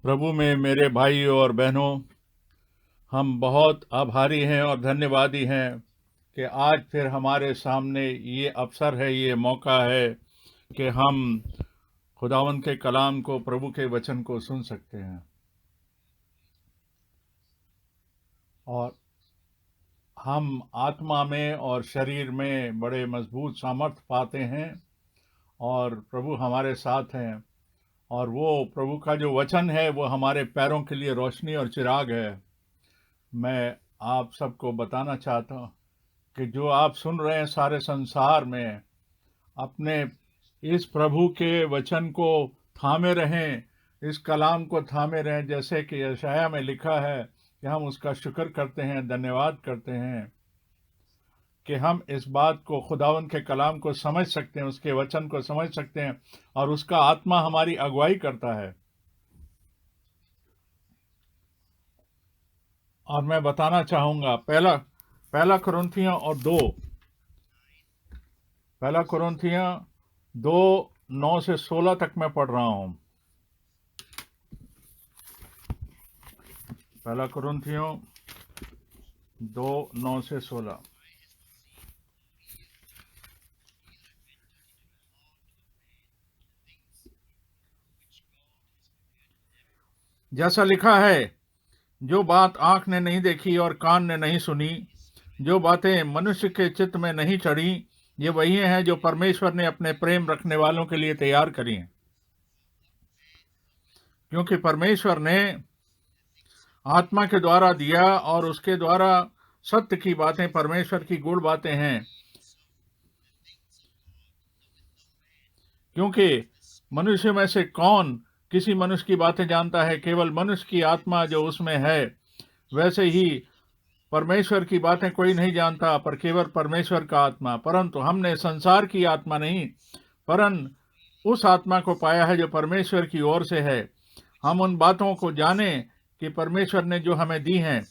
प्रभु में मेरे भाइयों और बहनों, हम बहुत आभारी हैं और धन्यवादी हैं कि आज फिर हमारे सामने ये अवसर है, ये मौका है कि हम खुदावंद के कलाम को, प्रभु के वचन को सुन सकते हैं और हम आत्मा में और शरीर में बड़े मजबूत सामर्थ पाते हैं और प्रभु हमारे साथ हैं। और वो प्रभु का जो वचन है वो हमारे पैरों के लिए रोशनी और चिराग है। मैं आप सबको बताना चाहता हूँ कि जो आप सुन रहे हैं सारे संसार में, अपने इस प्रभु के वचन को थामे रहें, इस कलाम को थामे रहें, जैसे कि यशाया में लिखा है कि हम उसका शुक्र करते हैं, धन्यवाद करते हैं कि हम इस बात को, खुदावंद के कलाम को समझ सकते हैं, उसके वचन को समझ सकते हैं और उसका आत्मा हमारी अगुवाई करता है। और मैं बताना चाहूंगा पहला कुरिन्थियों 2:9 से 16 तक मैं पढ़ रहा हूं। पहला कुरिन्थियों 2:9 से 16। जैसा लिखा है, जो बात आंख ने नहीं देखी और कान ने नहीं सुनी, जो बातें मनुष्य के चित्त में नहीं चढ़ी, ये वही हैं जो परमेश्वर ने अपने प्रेम रखने वालों के लिए तैयार करी हैं। क्योंकि परमेश्वर ने आत्मा के द्वारा दिया और उसके द्वारा सत्य की बातें परमेश्वर की गूढ़ बातें हैं। क्योंकि मनुष्य में से कौन किसी मनुष्य की बातें जानता है? केवल मनुष्य की आत्मा जो उसमें है। वैसे ही परमेश्वर की बातें कोई नहीं जानता, पर केवल परमेश्वर का आत्मा। परंतु हमने संसार की आत्मा नहीं, परन उस आत्मा को पाया है जो परमेश्वर की ओर से है। हम उन बातों को जाने कि परमेश्वर ने जो हमें दी हैं,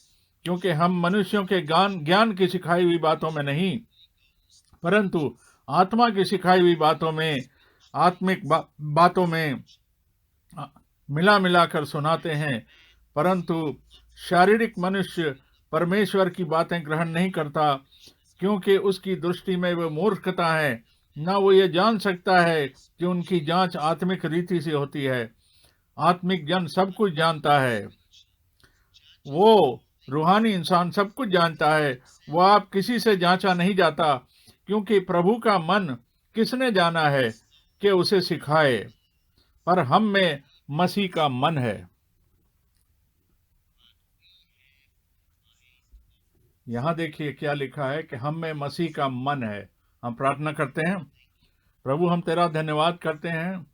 क्योंकि हम मनुष्यों के ज्ञान की सिखाई हुई बातों में नहीं, परंतु आत्मा की सिखाई हुई बातों में, आत्मिक बातों में मिला मिलाकर सुनाते हैं। परंतु शारीरिक मनुष्य परमेश्वर की बातें ग्रहण नहीं करता, क्योंकि उसकी दृष्टि में वह मूर्खता है। न वो ये जान सकता है कि उनकी जांच आत्मिक रीति से होती है। आत्मिक जन सब कुछ जानता है, वो रूहानी इंसान सब कुछ जानता है। वो आप किसी से जांचा नहीं जाता, क्योंकि प्रभु का मन किसने जाना है कि उसे सिखाए। पर हम में मसीह का मन है। यहाँ देखिए क्या लिखा है कि हम में मसीह का मन है। हम प्रार्थना करते हैं। प्रभु, हम तेरा धन्यवाद करते हैं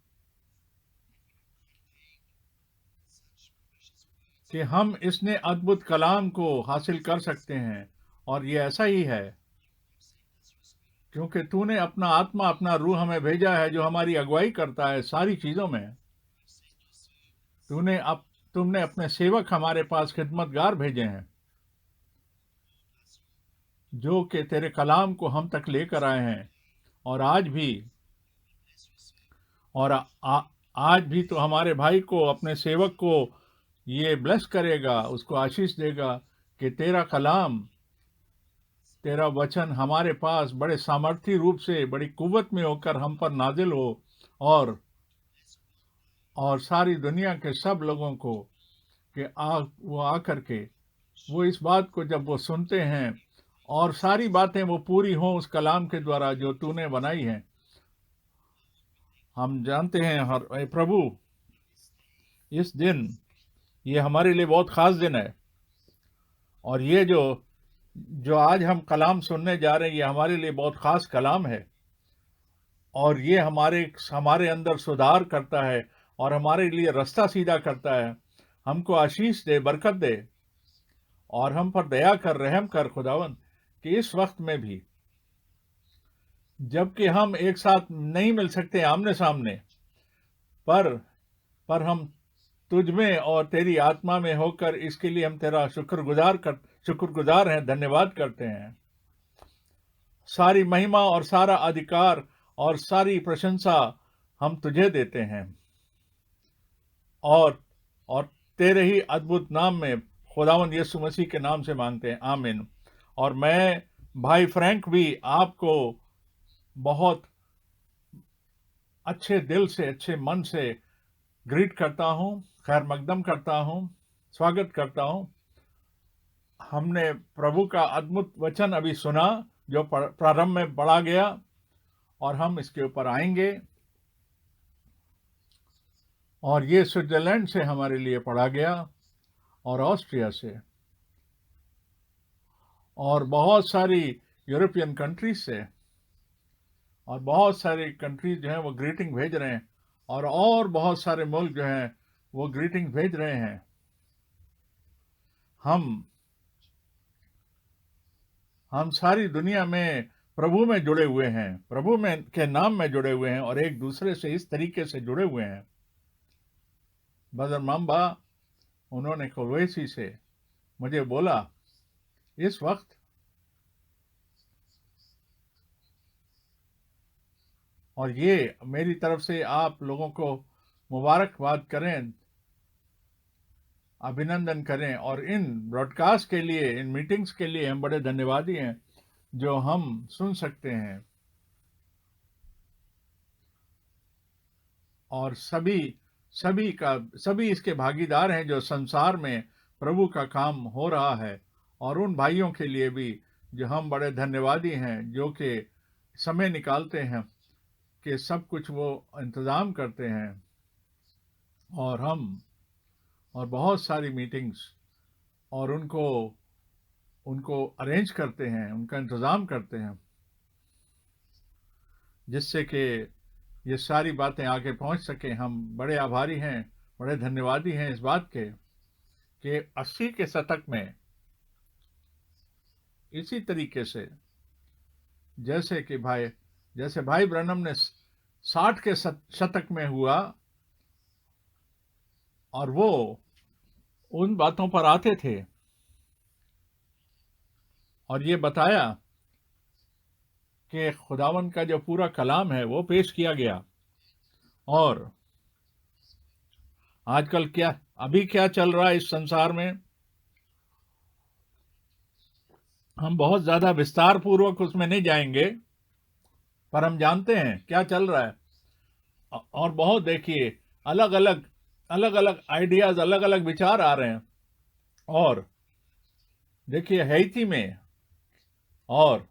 कि हम इसने अद्भुत कलाम को हासिल कर सकते हैं। और ये ऐसा ही है क्योंकि तूने अपना आत्मा, अपना रूह हमें भेजा है, जो हमारी अगुवाई करता है सारी चीजों में। तुमने अपने सेवक हमारे पास खिदमतगार भेजे हैं, जो कि तेरे कलाम को हम तक लेकर आए हैं। और आज भी और आज भी तो हमारे भाई को, अपने सेवक को ये ब्लेस करेगा, उसको आशीष देगा कि तेरा कलाम, तेरा वचन हमारे पास बड़े सामर्थी रूप से, बड़ी कुव्वत में होकर हम पर नाजिल हो। और सारी दुनिया के सब लोगों को कि वो आकर के वो इस बात को जब वो सुनते हैं और सारी बातें वो पूरी हों उस कलाम के द्वारा जो तूने बनाई है। हम जानते हैं हर प्रभु, इस दिन ये हमारे लिए बहुत खास दिन है। और ये जो जो आज हम कलाम सुनने जा रहे हैं, ये हमारे लिए बहुत खास कलाम है। और ये हमारे अंदर सुधार करता है और हमारे लिए रास्ता सीधा करता है। हमको आशीष दे, बरकत दे और हम पर दया कर, रहम कर खुदावन, कि इस वक्त में भी, जबकि हम एक साथ नहीं मिल सकते आमने सामने, पर हम तुझ में और तेरी आत्मा में होकर, इसके लिए हम तेरा शुक्रगुजार हैं, धन्यवाद करते हैं। सारी महिमा और सारा अधिकार और सारी प्रशंसा हम तुझे देते हैं। और और तेरे ही अद्भुत नाम में, खुदावंद यीशु मसीह के नाम से मांगते हैं, आमीन। और मैं भाई फ्रैंक भी आपको बहुत अच्छे दिल से, अच्छे मन से ग्रीट करता हूं, खैर मकदम करता हूं, स्वागत करता हूं। हमने प्रभु का अद्भुत वचन अभी सुना जो प्रारंभ में पढ़ा गया, और हम इसके ऊपर आएंगे। और ये स्विट्जरलैंड से हमारे लिए पढ़ा गया, और ऑस्ट्रिया से, और बहुत सारी यूरोपियन कंट्रीज से, और बहुत सारी कंट्रीज जो हैं वो ग्रीटिंग भेज रहे हैं, और बहुत सारे मुल्क जो हैं वो ग्रीटिंग भेज रहे हैं। हम सारी दुनिया में प्रभु में जुड़े हुए हैं, प्रभु में के नाम में जुड़े हुए हैं, और एक दूसरे से इस तरीके से जुड़े हुए हैं। बदर माम्बा उन्होंने कोलवेसी से मुझे बोला, इस वक्त और ये मेरी तरफ से आप लोगों को मुबारकबाद करें, अभिनंदन करें, और इन ब्रॉडकास्ट के लिए, इन मीटिंग्स के लिए हम बड़े धन्यवादी हैं जो हम सुन सकते हैं। और सभी इसके भागीदार हैं जो संसार में प्रभु का काम हो रहा है। और उन भाइयों के लिए भी जो हम बड़े धन्यवादी हैं, जो कि समय निकालते हैं कि सब कुछ वो इंतज़ाम करते हैं, और बहुत सारी मीटिंग्स और उनको अरेंज करते हैं, उनका इंतज़ाम करते हैं, जिससे कि ये सारी बातें आगे पहुंच सके। हम बड़े आभारी हैं, बड़े धन्यवादी हैं इस बात के कि 80 के शतक में इसी तरीके से जैसे भाई ब्रनम ने 60 के शतक में हुआ, और वो उन बातों पर आते थे और ये बताया कि खुदावन का जो पूरा कलाम है वो पेश किया गया। और आजकल अभी क्या चल रहा है इस संसार में, हम बहुत ज्यादा विस्तार पूर्वक उसमें नहीं जाएंगे, पर हम जानते हैं क्या चल रहा है। और बहुत देखिए अलग अलग आइडियाज, अलग अलग विचार आ रहे हैं। और देखिए हैती में और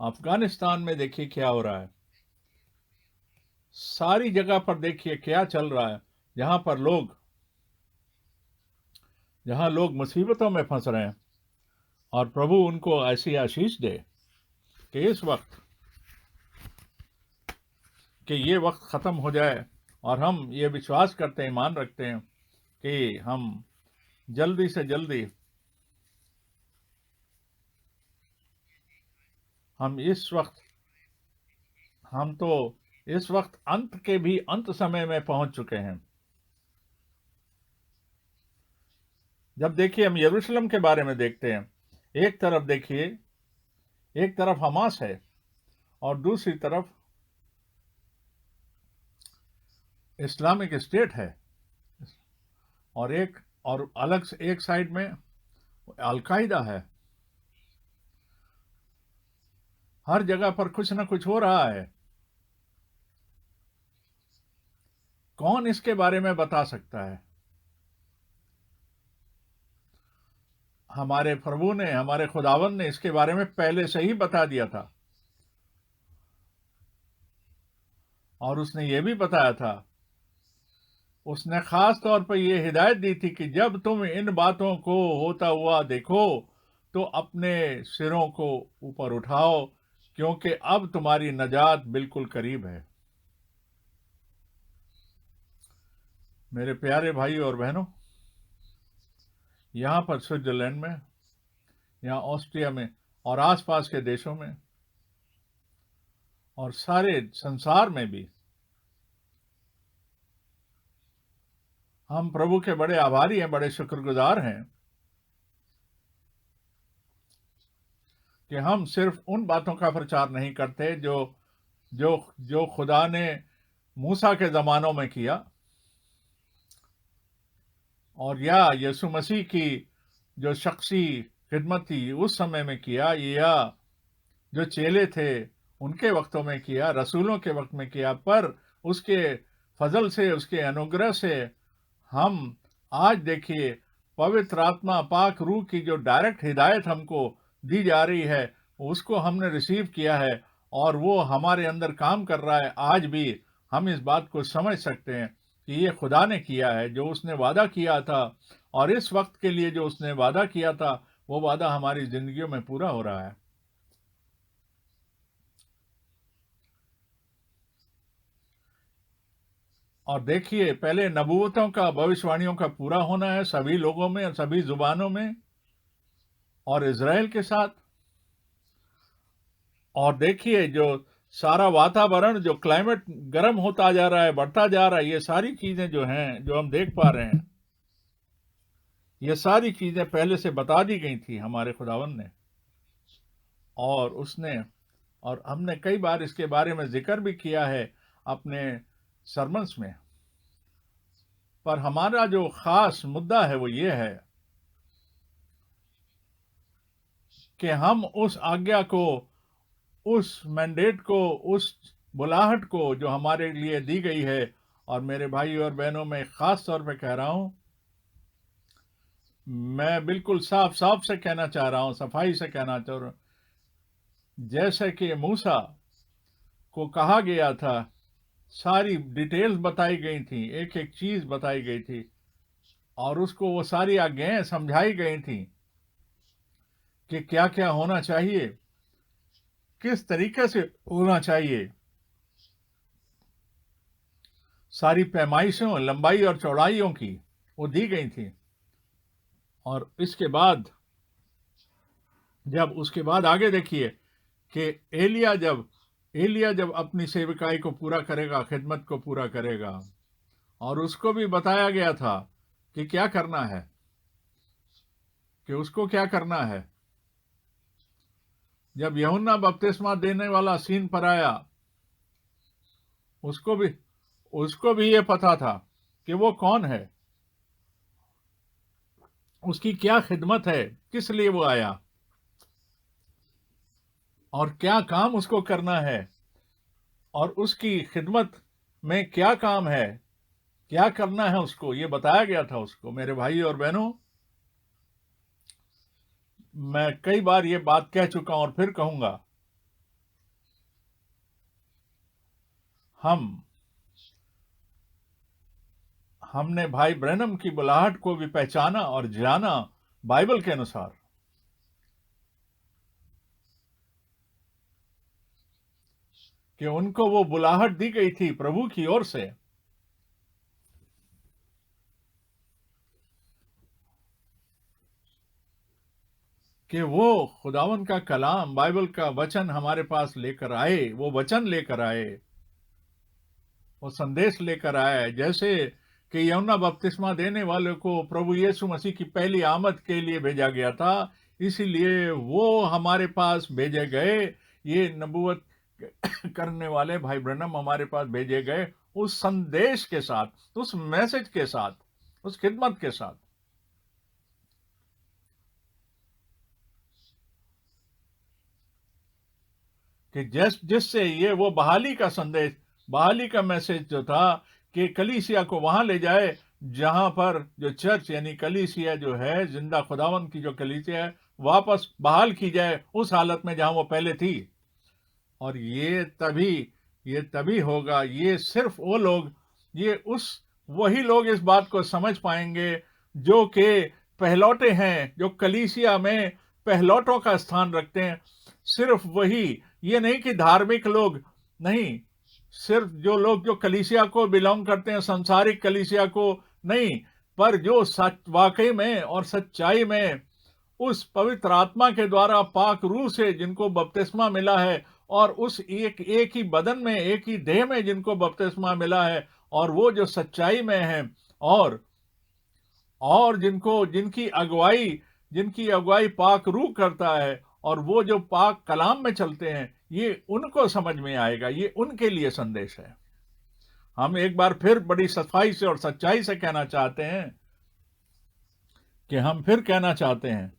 अफगानिस्तान में देखिए क्या हो रहा है, सारी जगह पर देखिए क्या चल रहा है, जहां लोग मुसीबतों में फंस रहे हैं। और प्रभु उनको ऐसी आशीष दे कि इस वक्त कि ये वक्त खत्म हो जाए, और हम ये विश्वास करते हैं, ईमान रखते हैं कि हम जल्दी से जल्दी हम तो इस वक्त अंत के भी अंत समय में पहुंच चुके हैं। जब देखिए हम यरूशलेम के बारे में देखते हैं, एक तरफ देखिए, एक तरफ हमास है और दूसरी तरफ इस्लामिक स्टेट है, और अलग से एक साइड में अलकायदा है। हर जगह पर कुछ ना कुछ हो रहा है। कौन इसके बारे में बता सकता है? हमारे प्रभु ने, हमारे खुदावन ने इसके बारे में पहले से ही बता दिया था, और उसने ये भी बताया था, उसने खास तौर पर यह हिदायत दी थी कि जब तुम इन बातों को होता हुआ देखो तो अपने सिरों को ऊपर उठाओ, क्योंकि अब तुम्हारी नजात बिल्कुल करीब है। मेरे प्यारे भाई और बहनों, यहाँ पर स्विट्जरलैंड में, यहाँ ऑस्ट्रिया में, और आसपास के देशों में, और सारे संसार में भी हम प्रभु के बड़े आभारी हैं, बड़े शुक्रगुजार हैं कि हम सिर्फ उन बातों का प्रचार नहीं करते जो जो जो खुदा ने मूसा के जमानों में किया, और या यीशु मसीह की जो शख्सी खिदमत थी उस समय में किया, या जो चेले थे उनके वक्तों में किया, रसूलों के वक्त में किया, पर उसके फजल से, उसके अनुग्रह से हम आज देखिए पवित्र आत्मा पाक रूह की जो डायरेक्ट हिदायत हमको दी जा रही है उसको हमने रिसीव किया है और वो हमारे अंदर काम कर रहा है। आज भी हम इस बात को समझ सकते हैं कि ये खुदा ने किया है, जो उसने वादा किया था, और इस वक्त के लिए जो उसने वादा किया था वो वादा हमारी जिंदगियों में पूरा हो रहा है। और देखिए, पहले नबूवतों का, भविष्यवाणियों का पूरा होना है सभी लोगों में, सभी जुबानों में, और इज़राइल के साथ। और देखिए, जो सारा वातावरण, जो क्लाइमेट गर्म होता जा रहा है, बढ़ता जा रहा है, ये सारी चीजें जो हैं, जो हम देख पा रहे हैं, ये सारी चीजें पहले से बता दी गई थी हमारे खुदावन ने, और उसने, और हमने कई बार इसके बारे में जिक्र भी किया है अपने सरमन्स में। पर हमारा जो खास मुद्दा है वो ये है कि हम उस आज्ञा को, उस मैंडेट को, उस बुलाहट को जो हमारे लिए दी गई है, और मेरे भाई और बहनों में खास तौर पे कह रहा हूं, मैं बिल्कुल साफ साफ से कहना चाह रहा हूं, सफाई से कहना चाह रहा हूं, जैसे कि मूसा को कहा गया था, सारी डिटेल्स बताई गई थी, एक एक चीज बताई गई थी, और उसको वो सारी आज्ञाएं समझाई गई थी कि क्या क्या होना चाहिए, किस तरीके से होना चाहिए। सारी पैमाइशों, लंबाई और चौड़ाइयों की वो दी गई थी। और इसके बाद, जब उसके बाद आगे देखिए कि एलिया जब अपनी सेवकाई को पूरा करेगा, खिदमत को पूरा करेगा, और उसको भी बताया गया था कि क्या करना है, कि उसको क्या करना है। जब यूहन्ना बपतिस्मा देने वाला सीन पर आया, उसको भी ये पता था कि वो कौन है, उसकी क्या खिदमत है, किस लिए वो आया, और क्या काम उसको करना है, और उसकी खिदमत में क्या काम है, क्या करना है उसको, ये बताया गया था उसको। मेरे भाई और बहनों, मैं कई बार ये बात कह चुका हूं और फिर कहूंगा, हमने भाई ब्रैनम की बुलाहट को भी पहचाना और जाना बाइबल के अनुसार, कि उनको वो बुलाहट दी गई थी प्रभु की ओर से, कि वो खुदावन का कलाम, बाइबल का वचन हमारे पास लेकर आए, वो वचन लेकर आए, वो संदेश लेकर आए। जैसे कि यूहन्ना बपतिस्मा देने वाले को प्रभु यीशु मसीह की पहली आमद के लिए भेजा गया था, इसीलिए वो हमारे पास भेजे गए, ये नबूवत करने वाले भाई ब्रैनम हमारे पास भेजे गए, उस संदेश के साथ, उस मैसेज के साथ, उस खिदमत के साथ, कि जिससे ये वो बहाली का संदेश, बहाली का मैसेज जो था, कि कलीसिया को वहां ले जाए जहां पर जो चर्च यानी कलीसिया जो है, जिंदा खुदावन की जो कलीसिया है, वापस बहाल की जाए उस हालत में जहां वो पहले थी। और ये तभी होगा, ये सिर्फ वो लोग, ये उस वही लोग इस बात को समझ पाएंगे जो कि पहलौटे हैं, जो कलीसिया में पहलौटों का स्थान रखते हैं। सिर्फ वही, ये नहीं कि धार्मिक लोग नहीं, सिर्फ जो लोग जो कलीसिया को बिलोंग करते हैं, संसारिक कलीसिया को नहीं, पर जो सच वाकई में और सच्चाई में उस पवित्र आत्मा के द्वारा पाक रूह से जिनको बपतिस्मा मिला है, और उस एक ही बदन में, एक ही देह में जिनको बपतिस्मा मिला है, और वो जो सच्चाई में है, और जिनकी अगुवाई पाक रूह करता है, और वो जो पाक कलाम में चलते हैं, ये उनको समझ में आएगा, ये उनके लिए संदेश है। हम एक बार फिर बड़ी सफाई से और सच्चाई से कहना चाहते हैं कि हम फिर कहना चाहते हैं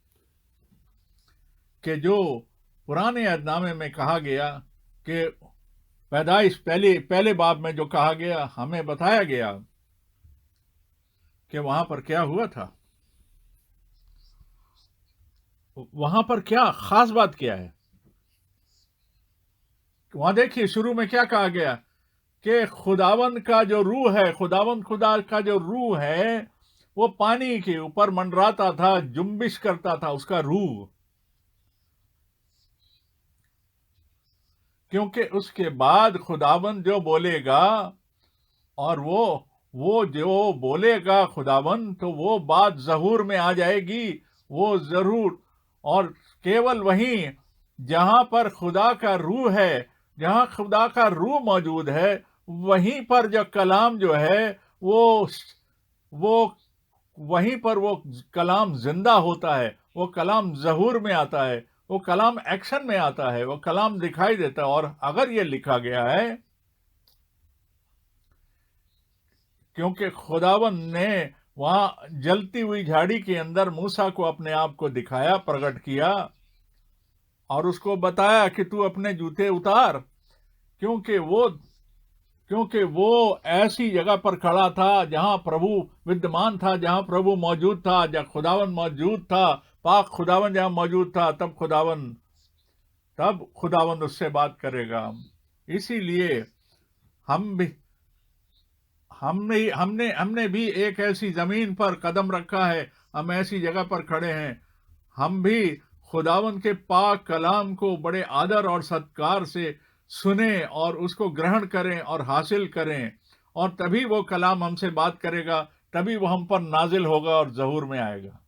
कि जो पुराने अहदनामे में कहा गया कि पैदाइश पहले बाब में जो कहा गया, हमें बताया गया कि वहां पर क्या हुआ था, वहां पर क्या खास बात क्या है। वहां देखिए शुरू में क्या कहा गया कि खुदावन का जो रूह है, खुदावन खुदा का जो रूह है वो पानी के ऊपर मंडराता था, जुम्बिश करता था उसका रूह, क्योंकि उसके बाद खुदावन जो बोलेगा और वो जो बोलेगा खुदावन, तो वो बात ज़हूर में आ जाएगी, वो जरूर। और केवल वहीं जहां पर खुदा का रूह है, जहां खुदा का रूह मौजूद है, वहीं पर जो कलाम जो है वो वहीं पर वो कलाम जिंदा होता है, वो कलाम ज़हूर में आता है, वो कलाम एक्शन में आता है, वो कलाम दिखाई देता है। और अगर ये लिखा गया है क्योंकि खुदावन ने वहां जलती हुई झाड़ी के अंदर मूसा को अपने आप को दिखाया, प्रकट किया और उसको बताया कि तू अपने जूते उतार, क्योंकि वो क्योंकि वो ऐसी जगह पर खड़ा था जहां प्रभु विद्यमान था, जहां प्रभु मौजूद था, जहां खुदावन मौजूद था, पाक खुदावन जहां मौजूद था, तब खुदावन उससे बात करेगा। इसीलिए हम भी हमने भी एक ऐसी जमीन पर कदम रखा है, हम ऐसी जगह पर खड़े हैं, हम भी खुदावन के पाक कलाम को बड़े आदर और सत्कार से सुने और उसको ग्रहण करें और हासिल करें, और तभी वो कलाम हमसे बात करेगा, तभी वो हम पर नाजिल होगा और ज़हूर में आएगा।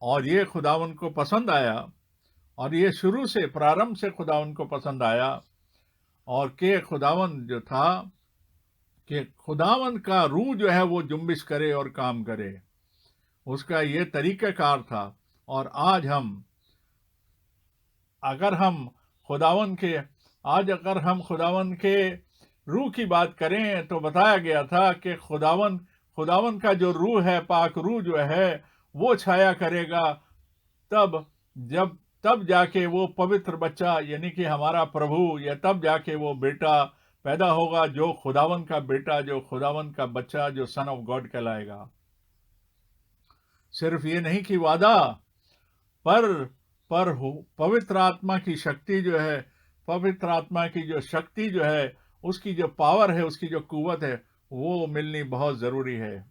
और ये खुदावन को पसंद आया, और ये शुरू से प्रारंभ से खुदावन को पसंद आया, और के खुदावन जो था कि खुदावन का रूह जो है वो जुम्बिश करे और काम करे, उसका ये तरीक़ाकार था। और अगर हम खुदावन के रूह की बात करें, तो बताया गया था कि खुदावन का जो रूह है, पाक रूह जो है, वो छाया करेगा तब जाके वो पवित्र बच्चा यानी कि हमारा प्रभु, या तब जाके वो बेटा पैदा होगा, जो खुदावन का बेटा, जो खुदावन का बच्चा, जो सन ऑफ गॉड कहलाएगा। सिर्फ ये नहीं कि वादा, पर पवित्र आत्मा की शक्ति जो है, पवित्र आत्मा की जो शक्ति जो है, उसकी जो पावर है, उसकी जो कुव्वत है, वो मिलनी बहुत जरूरी है।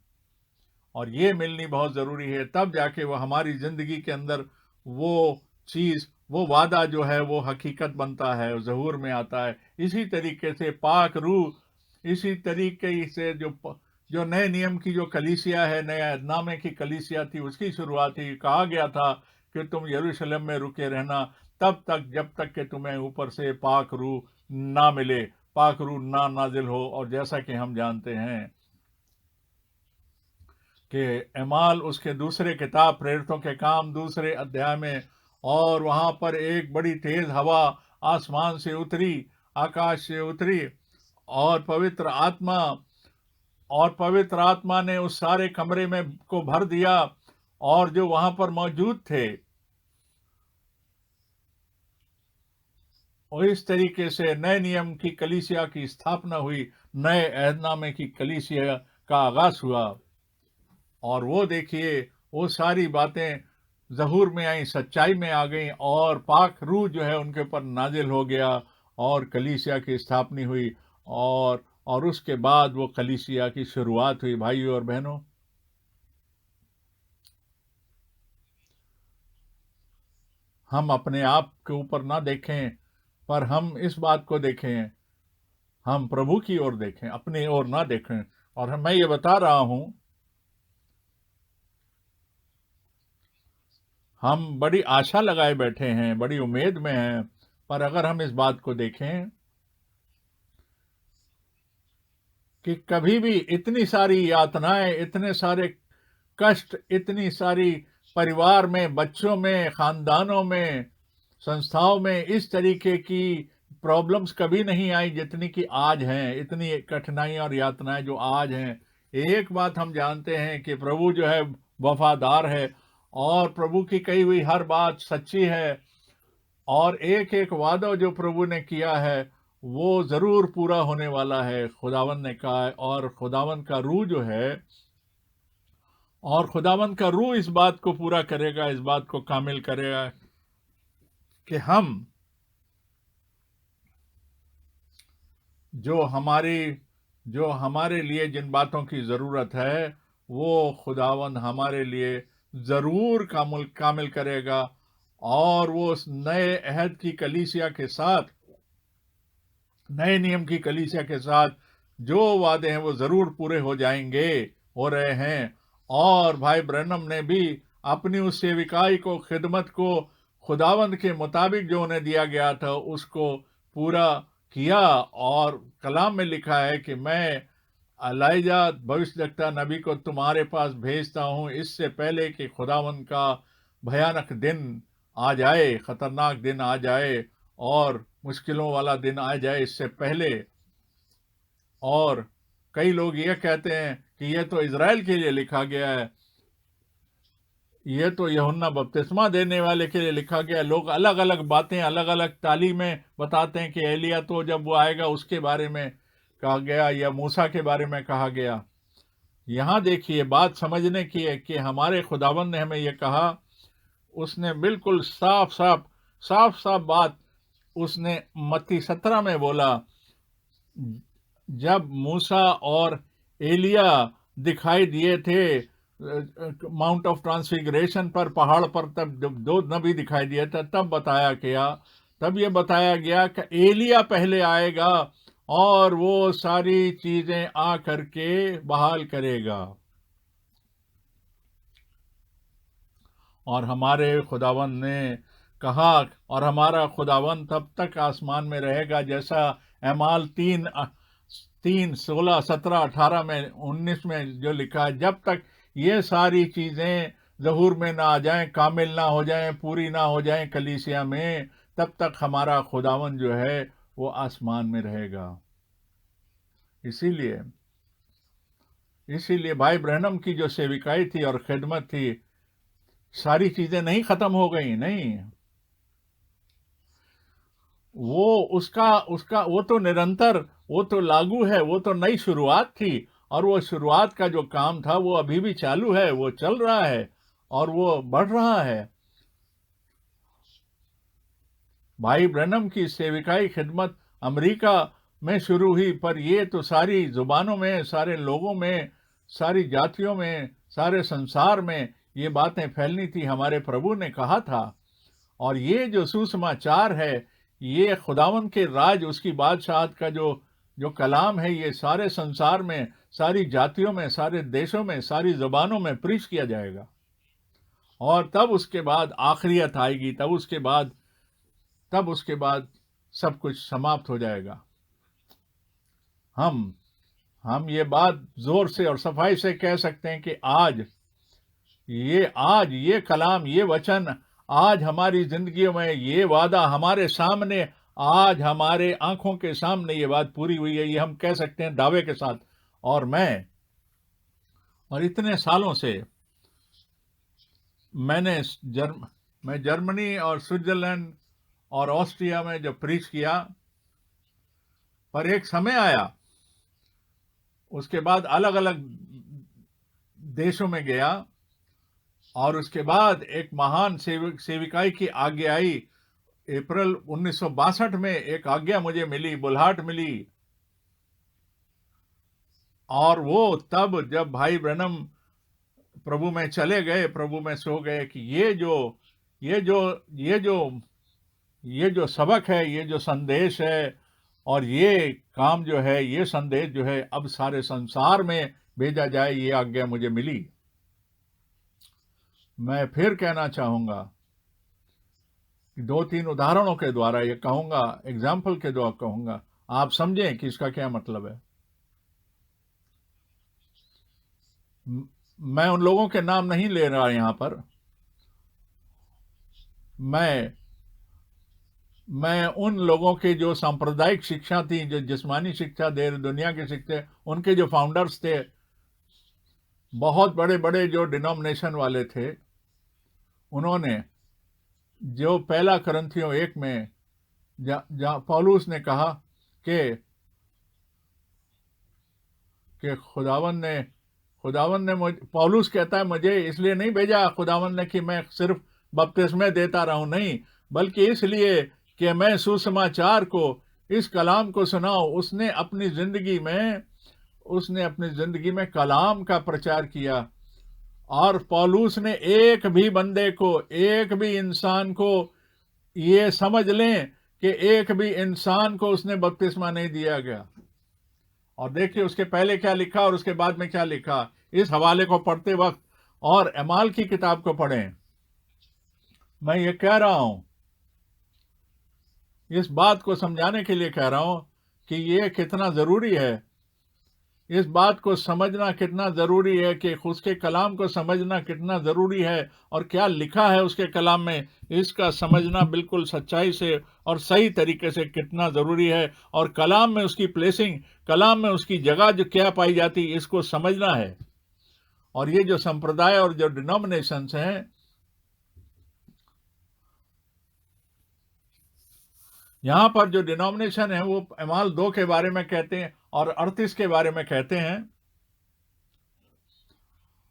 और ये मिलनी बहुत जरूरी है, तब जाके वो हमारी जिंदगी के अंदर वो चीज, वो वादा जो है वो हकीकत बनता है, ज़हूर में आता है। इसी तरीके से पाक रूह, इसी तरीके से जो नए नियम की जो कलीसिया है, नए अहदनामे की कलीसिया थी, उसकी शुरुआत ही कहा गया था कि तुम यरूशलेम में रुके रहना तब तक जब तक कि तुम्हें ऊपर से पाक रूह ना मिले, पाक रूह ना नाजिल हो। और जैसा कि हम जानते हैं कि एमाल उसके दूसरे किताब प्रेरितों के काम दूसरे अध्याय में, और वहां पर एक बड़ी तेज हवा आसमान से उतरी, आकाश से उतरी, और पवित्र आत्मा ने उस सारे कमरे में को भर दिया, और जो वहां पर मौजूद थे, और इस तरीके से नए नियम की कलीसिया की स्थापना हुई, नए अहदनामे की कलीसिया का आगाज हुआ। और वो देखिए, वो सारी बातें ज़हूर में आई, सच्चाई में आ गई, और पाक रूह जो है उनके ऊपर नाजिल हो गया, और कलीसिया की स्थापना हुई, और उसके बाद वो कलीसिया की शुरुआत हुई। भाइयों और बहनों, हम अपने आप के ऊपर ना देखें, पर हम इस बात को देखें, हम प्रभु की ओर देखें, अपनी ओर ना देखें। और मैं ये बता रहा हूं, हम बड़ी आशा लगाए बैठे हैं, बड़ी उम्मीद में हैं, पर अगर हम इस बात को देखें कि कभी भी इतनी सारी यातनाएं, इतने सारे कष्ट, इतनी सारी परिवार में, बच्चों में, खानदानों में, संस्थाओं में इस तरीके की प्रॉब्लम्स कभी नहीं आई जितनी कि आज हैं, इतनी कठिनाइयां और यातनाएं जो आज हैं। एक बात हम जानते हैं कि प्रभु जो है वफादार है और प्रभु की कही हुई हर बात सच्ची है और एक एक वादा जो प्रभु ने किया है वो जरूर पूरा होने वाला है, खुदावन ने कहा है। और खुदावन का रूह जो है, और खुदावन का रूह इस बात को पूरा करेगा, इस बात को कामिल करेगा कि हम जो हमारे लिए जिन बातों की जरूरत है वो खुदावन हमारे लिए जरूर कामिल करेगा। और वो उस नए अहद की कलीसिया के साथ, नए नियम की कलीसिया के साथ जो वादे हैं वो जरूर पूरे हो जाएंगे, हो रहे हैं। और भाई ब्रैनम ने भी अपनी उस सेविकाई को, खिदमत को खुदावंद के मुताबिक जो उन्हें दिया गया था उसको पूरा किया। और कलाम में लिखा है कि मैं एलाइजा भविष्यद्वक्ता नबी को तुम्हारे पास भेजता हूं, इससे पहले कि खुदावंद का भयानक दिन आ जाए, खतरनाक दिन आ जाए और मुश्किलों वाला दिन आ जाए, इससे पहले। और कई लोग ये कहते हैं कि ये तो इज़राइल के लिए लिखा गया है, ये तो यूहन्ना बपतिस्मा देने वाले के लिए लिखा गया है। लोग अलग अलग बातें, अलग अलग तालीमें बताते हैं कि एलिया तो जब वो आएगा उसके बारे में कहा गया या मूसा के बारे में कहा गया। यहाँ देखिए, बात समझने की है कि हमारे खुदावंद ने हमें ये कहा, उसने बिल्कुल साफ साफ बात उसने मत्ती 17 में बोला, जब मूसा और एलिया दिखाई दिए थे माउंट ऑफ ट्रांसफिगरेशन पर, पहाड़ पर, तब जब दो नबी दिखाई दिए थे तब ये बताया गया कि एलिया पहले आएगा और वो सारी चीजें आ करके बहाल करेगा। और हमारे खुदावन ने कहा, और हमारा खुदावन तब तक आसमान में रहेगा, जैसा एमाल 3:16, 17, 18 में, 19 में जो लिखा है, जब तक ये सारी चीजें ज़हूर में ना आ जाएं, कामिल ना हो जाएं, पूरी ना हो जाएं कलीसिया में, तब तक हमारा खुदावन जो है वो आसमान में रहेगा। इसीलिए भाई ब्रैनम की जो सेविकाई थी और खिदमत थी, सारी चीजें नहीं खत्म हो गई, नहीं, वो उसका उसका वो तो निरंतर, वो तो लागू है, वो तो नई शुरुआत थी। और वो शुरुआत का जो काम था वो अभी भी चालू है, वो चल रहा है और वो बढ़ रहा है। भाई ब्रैनम की सेविकाई खिदमत अमेरिका में शुरू हुई, पर ये तो सारी जुबानों में, सारे लोगों में, सारी जातियों में, सारे संसार में ये बातें फैलनी थी। हमारे प्रभु ने कहा था, और ये जो सुसमाचार है, ये खुदावन के राज, उसकी बादशाहत का जो कलाम है, ये सारे संसार में, सारी जातियों में, सारे देशों में, सारी जुबानों में प्रीच किया जाएगा। और तब उसके बाद आखिरियत आएगी, तब उसके बाद सब कुछ समाप्त हो जाएगा। हम ये बात जोर से और सफाई से कह सकते हैं कि आज ये कलाम, ये वचन आज हमारी जिंदगियों में, ये वादा हमारे सामने, आज हमारे आंखों के सामने ये बात पूरी हुई है, ये हम कह सकते हैं दावे के साथ। और इतने सालों से मैं जर्मनी और स्विट्जरलैंड और ऑस्ट्रिया में जब प्रीच किया, पर एक समय आया, उसके बाद अलग अलग देशों में गया, और उसके बाद एक महान सेविकाई की आज्ञा आई। अप्रैल 1962 में एक आज्ञा मुझे मिली, बुलाहट मिली। और वो तब जब भाई ब्रैनम प्रभु में चले गए, प्रभु में सो गए, कि ये जो सबक है, ये जो संदेश है, और ये काम जो है, ये संदेश जो है, अब सारे संसार में भेजा जाए, ये आज्ञा मुझे मिली। मैं फिर कहना चाहूंगा कि 2-3 उदाहरणों के द्वारा ये कहूंगा, एग्जाम्पल के द्वारा कहूंगा, आप समझें कि इसका क्या मतलब है। मैं उन लोगों के नाम नहीं ले रहा यहां पर, मैं उन लोगों के जो सांप्रदायिक शिक्षा थी, जो जिस्मानी शिक्षा दे, दुनिया की शिक्षा, उनके जो फाउंडर्स थे, बहुत बड़े बड़े जो डिनोमिनेशन वाले थे, उन्होंने जो पहला करंथियों 1 में जहाँ पौलुस ने कहा कि खुदावन ने पौलुस कहता है, मुझे इसलिए नहीं भेजा खुदावन ने कि मैं सिर्फ बपतिस्मे देता रहूं, नहीं, बल्कि इसलिए कि मैं सुसमाचार को, इस कलाम को सुनाऊं। उसने अपनी जिंदगी में कलाम का प्रचार किया, और पौलुस ने एक भी बंदे को, एक भी इंसान को, ये समझ लें कि एक भी इंसान को उसने बपतिस्मा नहीं दिया गया। और देखिए उसके पहले क्या लिखा और उसके बाद में क्या लिखा। इस हवाले को पढ़ते वक्त और अमाल की किताब को पढ़ें। मैं ये कह रहा हूं, इस बात को समझाने के लिए कह रहा हूं कि ये कितना जरूरी है, इस बात को समझना कितना जरूरी है, कि उसके कलाम को समझना कितना जरूरी है, और क्या लिखा है उसके कलाम में, इसका समझना बिल्कुल सच्चाई से और सही तरीके से कितना जरूरी है। और कलाम में उसकी प्लेसिंग, कलाम में उसकी जगह जो क्या पाई जाती, इसको समझना है। और ये जो संप्रदाय और जो डिनोमिनेशंस हैं, यहां पर जो डिनोमिनेशन है वो अमाल 2 के बारे में कहते हैं और 38 के बारे में कहते हैं।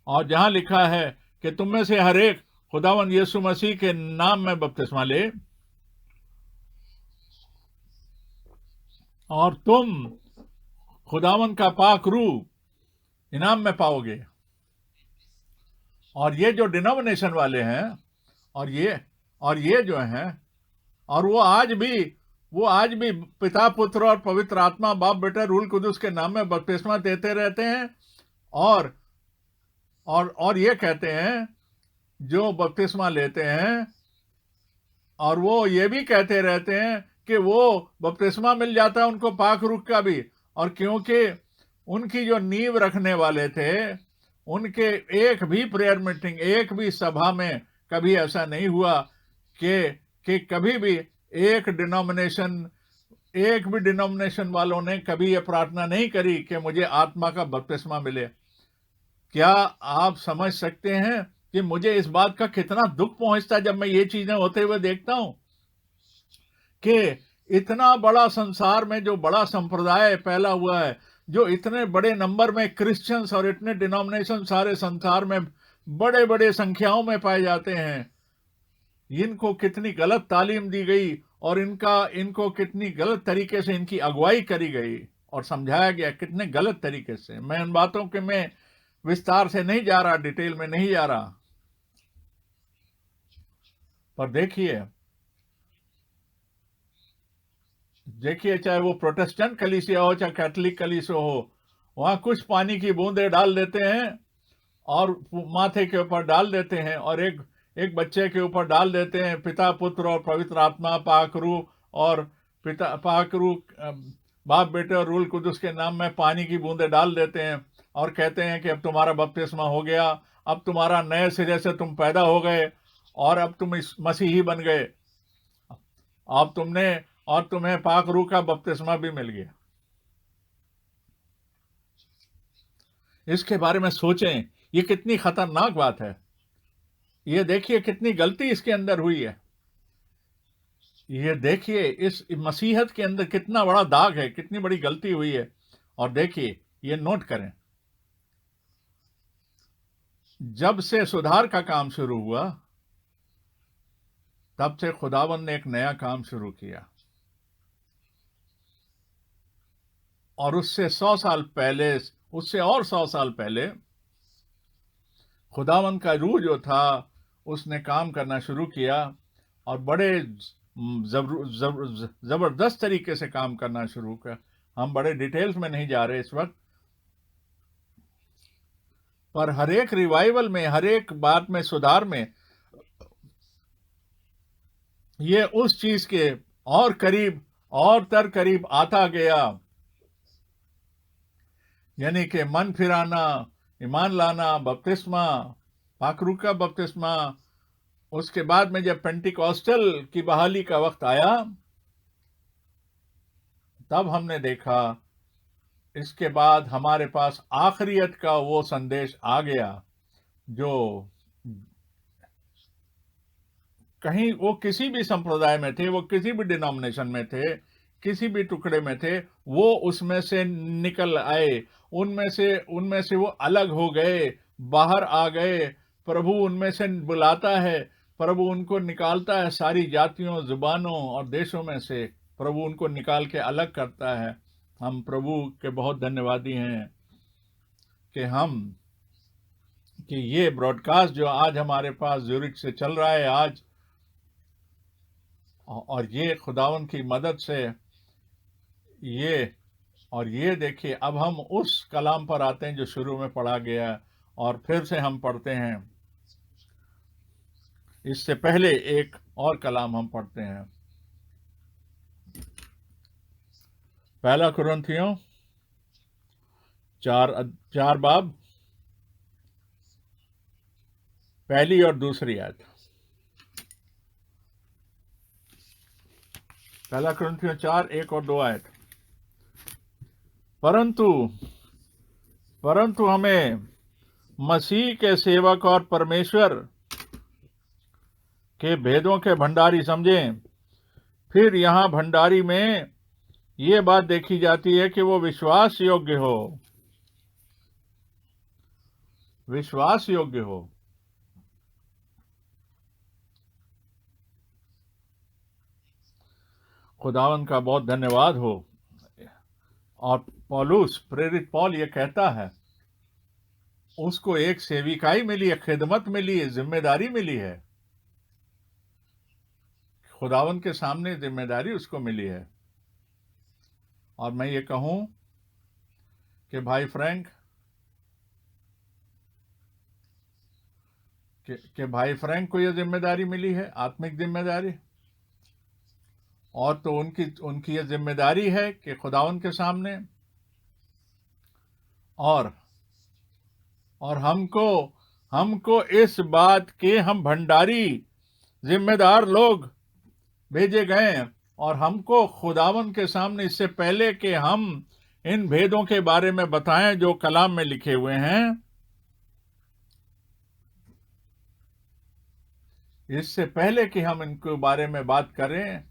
और जहां लिखा है कि तुम में से हर एक खुदावन यीशु मसीह के नाम में बपतिस्मा ले, और तुम खुदावन का पाक रूह इनाम में पाओगे। और ये जो डिनोमिनेशन वाले हैं, और ये जो हैं, और वो आज भी पिता, पुत्र और पवित्र आत्मा, बाप बेटा रूल कुदुस के नाम में बपतिस्मा देते रहते हैं। और और ये कहते हैं, जो बपतिस्मा लेते हैं, और वो ये भी कहते रहते हैं कि वो बपतिस्मा मिल जाता है उनको पाक रूह का भी। और क्योंकि उनकी जो नींव रखने वाले थे, उनके एक भी प्रेयर मीटिंग, एक भी सभा में कभी ऐसा नहीं हुआ कि कभी भी एक भी डिनोमिनेशन वालों ने कभी ये प्रार्थना नहीं करी कि मुझे आत्मा का बपतिस्मा मिले। क्या आप समझ सकते हैं कि मुझे इस बात का कितना दुख पहुंचता है जब मैं ये चीजें होते हुए देखता हूं, कि इतना बड़ा संसार में जो बड़ा संप्रदाय फैला हुआ है, जो इतने बड़े नंबर में क्रिश्चियंस और इतने डिनोमिनेशन सारे संसार में बड़े बड़े संख्याओं में पाए जाते हैं, इनको कितनी गलत तालीम दी गई, और इनको कितनी गलत तरीके से इनकी अगुवाई करी गई और समझाया गया, कितने गलत तरीके से। मैं उन बातों के में विस्तार से नहीं जा रहा, डिटेल में नहीं जा रहा, पर देखिए चाहे वो प्रोटेस्टेंट कलीसिया हो चाहे कैथोलिक कलीसिया हो, वहां कुछ पानी की बूंदें डाल देते हैं और माथे के ऊपर डाल देते हैं, और एक बच्चे के ऊपर डाल देते हैं, पिता, पुत्र और पवित्र आत्मा, पाक रूह, और पाक रूह, बाप, बेटे और रूल कुदुस के नाम में पानी की बूंदें डाल देते हैं, और कहते हैं कि अब तुम्हारा बपतिस्मा हो गया, अब तुम्हारा नए सिरे से तुम पैदा हो गए, और अब तुम इस मसीही बन गए, अब तुम्हें पाक रूह का बपतिस्मा भी मिल गया। इसके बारे में सोचें, ये कितनी खतरनाक बात है। ये देखिए कितनी गलती इसके अंदर हुई है। ये देखिए इस मसीहत के अंदर कितना बड़ा दाग है, कितनी बड़ी गलती हुई है। और देखिए, ये नोट करें, जब से सुधार का काम शुरू हुआ, तब से खुदावन ने एक नया काम शुरू किया, और उससे और 100 साल पहले खुदावन का रूह जो था उसने काम करना शुरू किया, और बड़े जबरदस्त तरीके से काम करना शुरू किया। हम बड़े डिटेल्स में नहीं जा रहे इस वक्त, पर हर एक रिवाइवल में, हर एक बात में, सुधार में, ये उस चीज के और करीब और तर करीब आता गया, यानी कि मन फिराना, ईमान लाना, बपतिस्मा, पाकरू का बपतिस्मा। उसके बाद में जब पेंटिकॉस्टल की बहाली का वक्त आया, तब हमने देखा इसके बाद हमारे पास आखिरियत का वो संदेश आ गया जो कहीं वो किसी भी संप्रदाय में थे, वो किसी भी डिनोमिनेशन में थे, किसी भी टुकड़े में थे, वो उसमें से निकल आए, उनमें से वो अलग हो गए, बाहर आ गए। प्रभु उनमें से बुलाता है, प्रभु उनको निकालता है सारी जातियों, जुबानों और देशों में से, प्रभु उनको निकाल के अलग करता है। हम प्रभु के बहुत धन्यवादी हैं कि ये ब्रॉडकास्ट जो आज हमारे पास ज्यूरिख से चल रहा है आज, और ये खुदावन की मदद से ये देखिए, अब हम उस कलाम पर आते हैं जो शुरू में पढ़ा गया, और फिर से हम पढ़ते हैं। इससे पहले एक और कलाम हम पढ़ते हैं, पहला कुरिन्थियों 4 बाब, पहली और दूसरी आयत। पहला कुरिन्थियों 4, 1 और 2 आयत। परंतु हमें मसीह के सेवक और परमेश्वर के भेदों के भंडारी समझें। फिर यहाँ भंडारी में ये बात देखी जाती है कि वो विश्वास योग्य हो। खुदावन का बहुत धन्यवाद हो। और पौलुस, प्रेरित पौल ये कहता है, उसको एक सेविकाई मिली है, खिदमत मिली है, जिम्मेदारी मिली है, खुदावन के सामने जिम्मेदारी उसको मिली है। और मैं ये कहूं कि भाई फ्रैंक को यह जिम्मेदारी मिली है, आत्मिक जिम्मेदारी, और तो उनकी यह जिम्मेदारी है कि खुदावन के सामने और हमको इस बात के, हम भंडारी जिम्मेदार लोग भेजे गए, और हमको खुदावन के सामने, इससे पहले कि हम इन भेदों के बारे में बताएं जो कलाम में लिखे हुए हैं, इससे पहले कि हम इनके बारे में बात करें,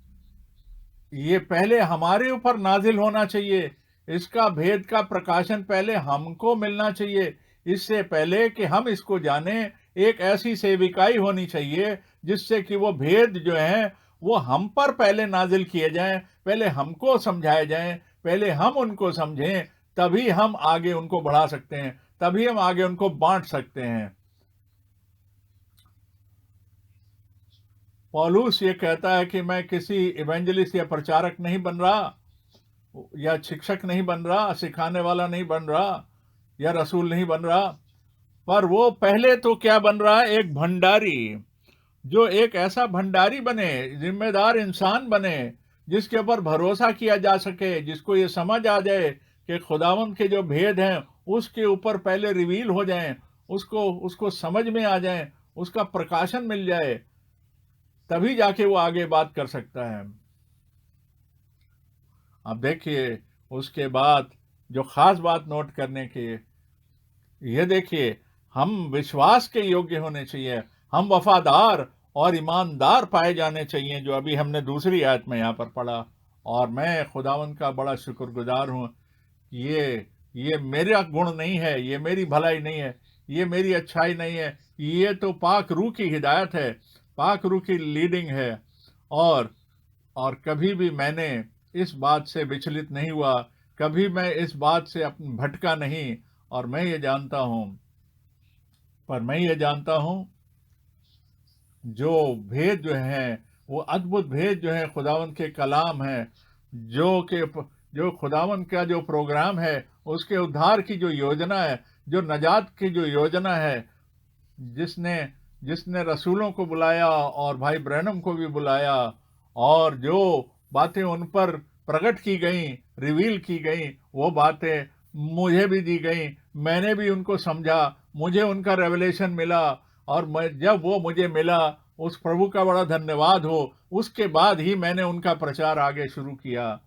ये पहले हमारे ऊपर नाजिल होना चाहिए। इसका भेद का प्रकाशन पहले हमको मिलना चाहिए। इससे पहले कि हम इसको जाने, एक ऐसी सेविकाई होनी चाहिए जिससे कि वो भेद जो है वो हम पर पहले नाजिल किए जाएं, पहले हमको समझाए जाएं, पहले हम उनको समझें, तभी हम आगे उनको बढ़ा सकते हैं, तभी हम आगे उनको बांट सकते हैं। पौलुस ये कहता है कि मैं किसी इवेंजलिस्ट या प्रचारक नहीं बन रहा, या शिक्षक नहीं बन रहा, सिखाने वाला नहीं बन रहा, या रसूल नहीं बन रहा, पर वो पहले तो क्या बन रहा है, एक भंडारी, जो एक ऐसा भंडारी बने, जिम्मेदार इंसान बने, जिसके ऊपर भरोसा किया जा सके, जिसको ये समझ आ जाए कि खुदावन के जो भेद हैं उसके ऊपर पहले रिवील हो जाएं, उसको समझ में आ जाएं, उसका प्रकाशन मिल जाए, तभी जाके वो आगे बात कर सकता है। अब देखिए, उसके बाद जो खास बात नोट करने की, ये देखिए, हम विश्वास के योग्य होने चाहिए, हम वफादार और ईमानदार पाए जाने चाहिए, जो अभी हमने दूसरी आयत में यहाँ पर पढ़ा। और मैं खुदावन का बड़ा शुक्रगुजार हूँ। ये मेरा गुण नहीं है, ये मेरी भलाई नहीं है, ये मेरी अच्छाई नहीं है, ये तो पाक रूह की हिदायत है, पाक रूह की लीडिंग है। और कभी भी मैंने इस बात से विचलित नहीं हुआ, कभी मैं इस बात से भटका नहीं। और मैं ये जानता हूं जो भेद जो है, वो अद्भुत भेद जो है खुदावन के कलाम है, जो खुदावन का जो प्रोग्राम है, उसके उद्धार की जो योजना है, जो नजात की जो योजना है, जिसने रसूलों को बुलाया और भाई ब्रैनम को भी बुलाया, और जो बातें उन पर प्रकट की गई, रिवील की गई, वो बातें मुझे भी दी गई, मैंने भी उनको समझा, मुझे उनका रेवलेशन मिला, और जब वो मुझे मिला, उस प्रभु का बड़ा धन्यवाद हो। उसके बाद ही मैंने उनका प्रचार आगे शुरू किया।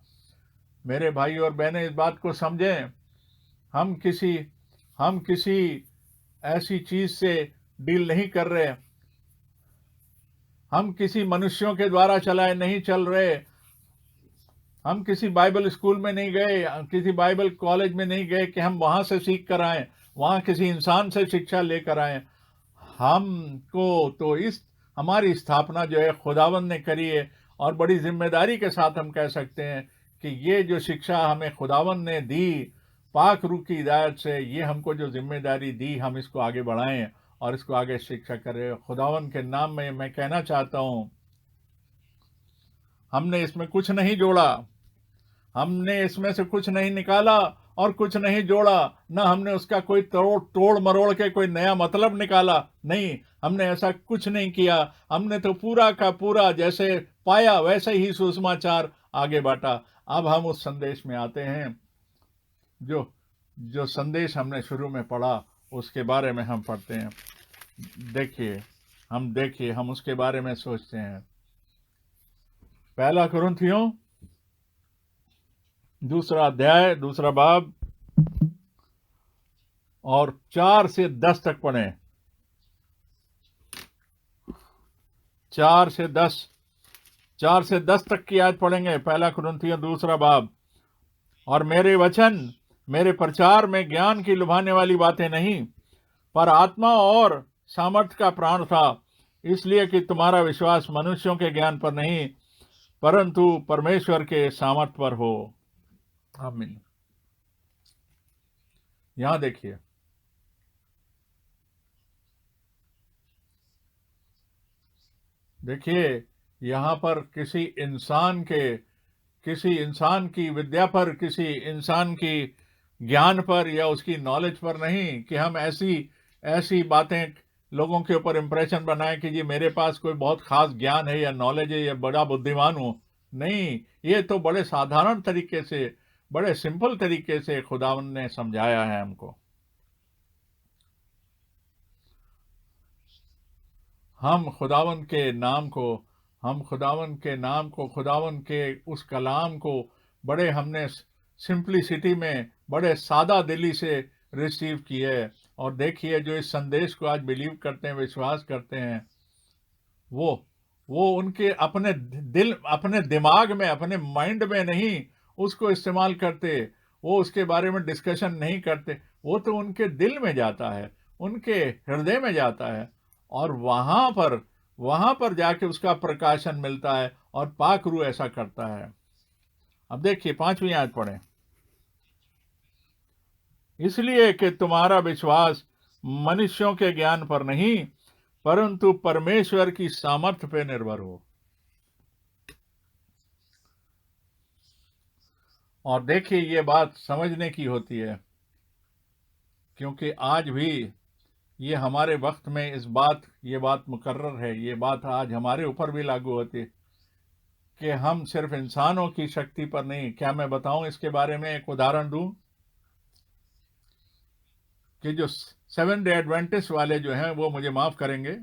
मेरे भाई और बहनें, इस बात को समझें हम किसी हम किसी ऐसी चीज से डील नहीं कर रहे, हम किसी मनुष्यों के द्वारा चलाए नहीं चल रहे, हम किसी बाइबल स्कूल में नहीं गए, किसी बाइबल कॉलेज में नहीं गए कि हम वहां से सीख कर आए, वहां किसी इंसान से शिक्षा लेकर आए। हमको तो इस हमारी स्थापना जो है खुदावंद ने करी है, और बड़ी जिम्मेदारी के साथ हम कह सकते हैं कि ये जो शिक्षा हमें खुदावंद ने दी पाक रूह की हिदायत से, ये हमको जो जिम्मेदारी दी, हम इसको आगे बढ़ाएं और इसको आगे शिक्षा करें। खुदावंद के नाम में मैं कहना चाहता हूं, हमने इसमें कुछ नहीं जोड़ा, हमने इसमें से कुछ नहीं निकाला और कुछ नहीं जोड़ा, ना हमने उसका कोई तोड़ मरोड़ के कोई नया मतलब निकाला। नहीं, हमने ऐसा कुछ नहीं किया। हमने तो पूरा का पूरा जैसे पाया वैसे ही सुसमाचार आगे बांटा। अब हम उस संदेश में आते हैं, जो जो संदेश हमने शुरू में पढ़ा उसके बारे में हम पढ़ते हैं। देखिए हम उसके बारे में सोचते हैं। पहला कुरिन्थियों 2 अध्याय 2 बाब और 4 से 10 तक पढ़ें। 4 से 10 तक की आयत पढ़ेंगे। पहला कुरिन्थियों 2 बाब। और मेरे वचन, मेरे प्रचार में ज्ञान की लुभाने वाली बातें नहीं, पर आत्मा और सामर्थ का प्राण था, इसलिए कि तुम्हारा विश्वास मनुष्यों के ज्ञान पर नहीं परंतु परमेश्वर के सामर्थ पर हो। आमीन। यहां देखिए यहां पर किसी इंसान की विद्या पर, किसी इंसान की ज्ञान पर या उसकी नॉलेज पर नहीं कि हम ऐसी बातें लोगों के ऊपर इंप्रेशन बनाएं कि जी मेरे पास कोई बहुत खास ज्ञान है या नॉलेज है या बड़ा बुद्धिमान हूं। नहीं, ये तो बड़े साधारण तरीके से, बड़े सिंपल तरीके से खुदावंद ने समझाया है हमको। हम खुदावंद के नाम को, खुदावंद के उस कलाम को बड़े हमने सिंप्लिसिटी में, बड़े सादा दिली से रिसीव किए। और देखिए जो इस संदेश को आज बिलीव करते हैं, विश्वास करते हैं, वो उनके अपने दिमाग में, अपने माइंड में नहीं उसको इस्तेमाल करते, वो उसके बारे में डिस्कशन नहीं करते, वो तो उनके दिल में जाता है, उनके हृदय में जाता है, और वहां पर जाके उसका प्रकाशन मिलता है, और पाक रूह ऐसा करता है। अब देखिए 5वीं आयत पढ़ें। इसलिए कि तुम्हारा विश्वास मनुष्यों के ज्ञान पर नहीं परंतु परमेश्वर की सामर्थ्य पर निर्भर हो। और देखिए ये बात समझने की होती है, क्योंकि आज भी ये हमारे वक्त में ये बात मुकर्रर है, ये बात आज हमारे ऊपर भी लागू होती है कि हम सिर्फ इंसानों की शक्ति पर नहीं। क्या मैं बताऊं इसके बारे में, एक उदाहरण दूं कि जो 7 डे एडवेंटिस्ट वाले जो हैं वो मुझे माफ करेंगे,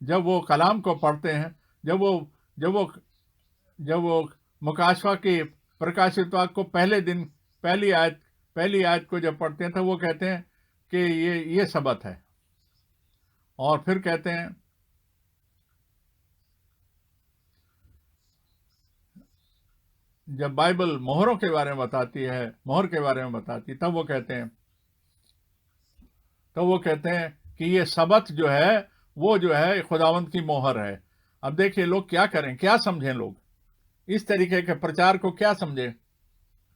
जब वो कलाम को पढ़ते हैं, जब वो मुकाशवा के प्रकाशित वाक्य को पहली आयत को जब पढ़ते हैं तो वो कहते हैं कि ये सबत है, और फिर कहते हैं जब बाइबल मोहरों के बारे में बताती है, मोहर के बारे में बताती है, तब वो कहते हैं कि ये सबत जो है वो जो है खुदावंत की मोहर है। अब देखिए लोग क्या करें, क्या समझें, लोग इस तरीके के प्रचार को क्या समझे,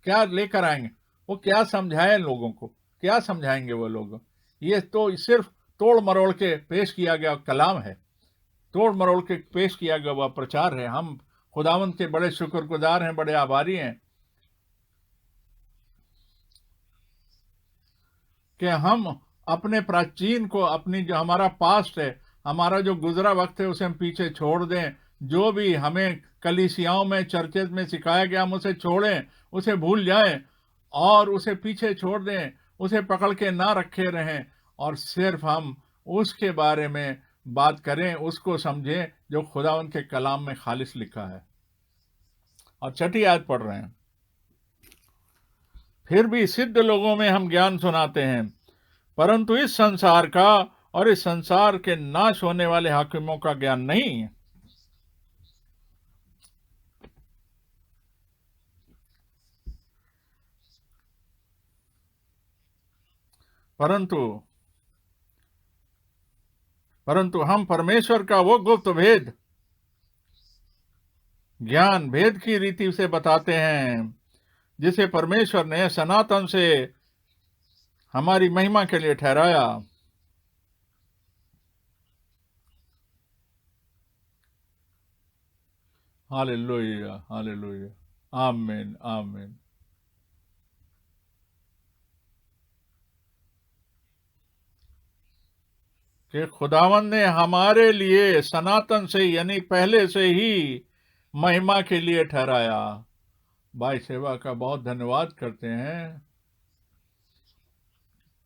क्या लेकर आएंगे, वो क्या समझाएं लोगों को, क्या समझाएंगे वो लोग। ये तो सिर्फ तोड़ मरोड़ के पेश किया गया कलाम है, तोड़ मरोड़ के पेश किया गया वह प्रचार है। हम खुदावंत के बड़े शुक्रगुजार हैं, बड़े आभारी हैं कि हम अपने प्राचीन को, अपनी जो हमारा पास्ट है, हमारा जो गुजरा वक्त है, उसे हम पीछे छोड़ दें। जो भी हमें कलीसियाओं में, चर्चेज में सिखाया गया, हम उसे छोड़ें, उसे भूल जाएं और उसे पीछे छोड़ दें, उसे पकड़ के ना रखे रहें, और सिर्फ हम उसके बारे में बात करें, उसको समझें जो खुदा उनके कलाम में खालिस लिखा है। और 6ठी आयत पढ़ रहे हैं। फिर भी सिद्ध लोगों में हम ज्ञान सुनाते हैं, परंतु इस संसार का और इस संसार के नाश होने वाले हाकिमों का ज्ञान नहीं। परंतु परंतु हम परमेश्वर का वो गुप्त भेद ज्ञान भेद की रीति से बताते हैं, जिसे परमेश्वर ने सनातन से हमारी महिमा के लिए ठहराया। हालेलुया, हालेलुया, आमीन, आमीन। कि खुदावन ने हमारे लिए सनातन से यानी पहले से ही महिमा के लिए ठहराया। भाई सेवा का बहुत धन्यवाद करते हैं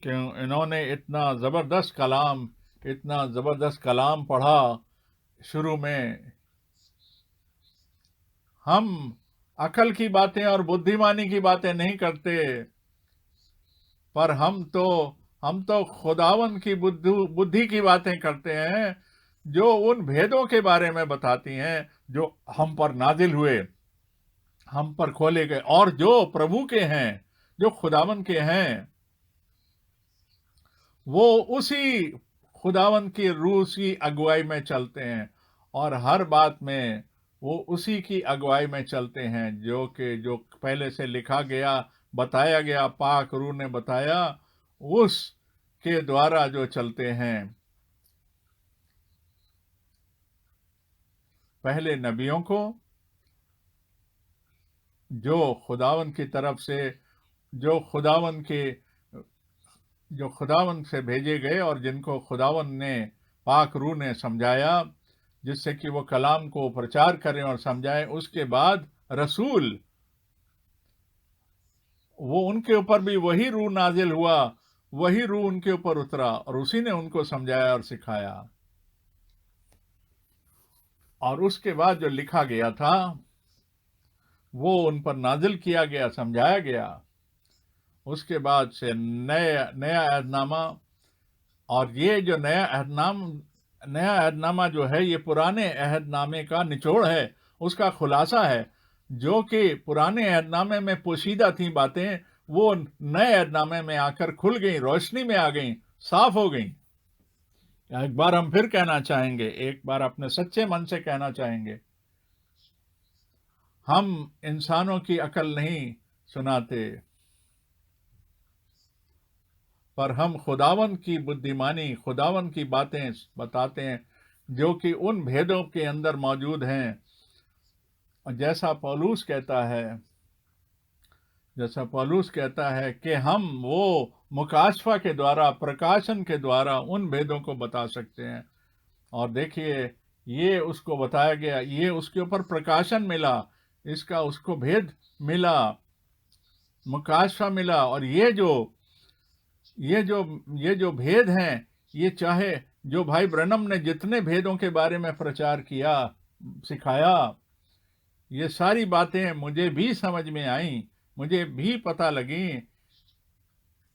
कि इन्होंने इतना जबरदस्त कलाम पढ़ा। शुरू में हम अकल की बातें और बुद्धिमानी की बातें नहीं करते, पर हम तो खुदावन की बुद्धि की बातें करते हैं, जो उन भेदों के बारे में बताती हैं जो हम पर नाजिल हुए, हम पर खोले गए, और जो प्रभु के हैं, जो खुदावन के हैं, वो उसी खुदावन की रूह की अगुवाई में चलते हैं, और हर बात में वो उसी की अगुवाई में चलते हैं जो पहले से लिखा गया, बताया गया, पाक रूह ने बताया, उस के द्वारा जो चलते हैं। पहले नबियों को जो खुदावन की तरफ से जो खुदावन के जो खुदावन से भेजे गए और जिनको खुदावन ने पाक रूह ने समझाया, जिससे कि वो कलाम को प्रचार करें और समझाएं। उसके बाद रसूल, वो उनके ऊपर भी वही रूह नाजिल हुआ, वही रूह उनके ऊपर उतरा और उसी ने उनको समझाया और सिखाया। और उसके बाद जो लिखा गया था वो उन पर नाजिल किया गया, समझाया गया। उसके बाद से नया नया अहदनामा, और ये जो नया अहदनामा जो है, ये पुराने अहदनामे का निचोड़ है, उसका खुलासा है। जो कि पुराने अहदनामे में पोशीदा थी बातें, वो नए अहदनामे में आकर खुल गई, रोशनी में आ गई, साफ हो गई। एक बार हम फिर कहना चाहेंगे, एक बार अपने सच्चे मन से कहना चाहेंगे, हम इंसानों की अकल नहीं सुनाते, पर हम खुदावन की बुद्धिमानी, खुदावन की बातें बताते हैं, जो कि उन भेदों के अंदर मौजूद हैं। और जैसा पौलुस कहता है कि हम वो मुकाशफा के द्वारा, प्रकाशन के द्वारा उन भेदों को बता सकते हैं। और देखिए, ये उसको बताया गया, ये उसके ऊपर प्रकाशन मिला, इसका उसको भेद मिला, मुकाशफा मिला। और ये जो भेद हैं, ये चाहे जो भाई ब्रनम ने जितने भेदों के बारे में प्रचार किया, सिखाया, ये सारी बातें मुझे भी समझ में आई, मुझे भी पता लगी।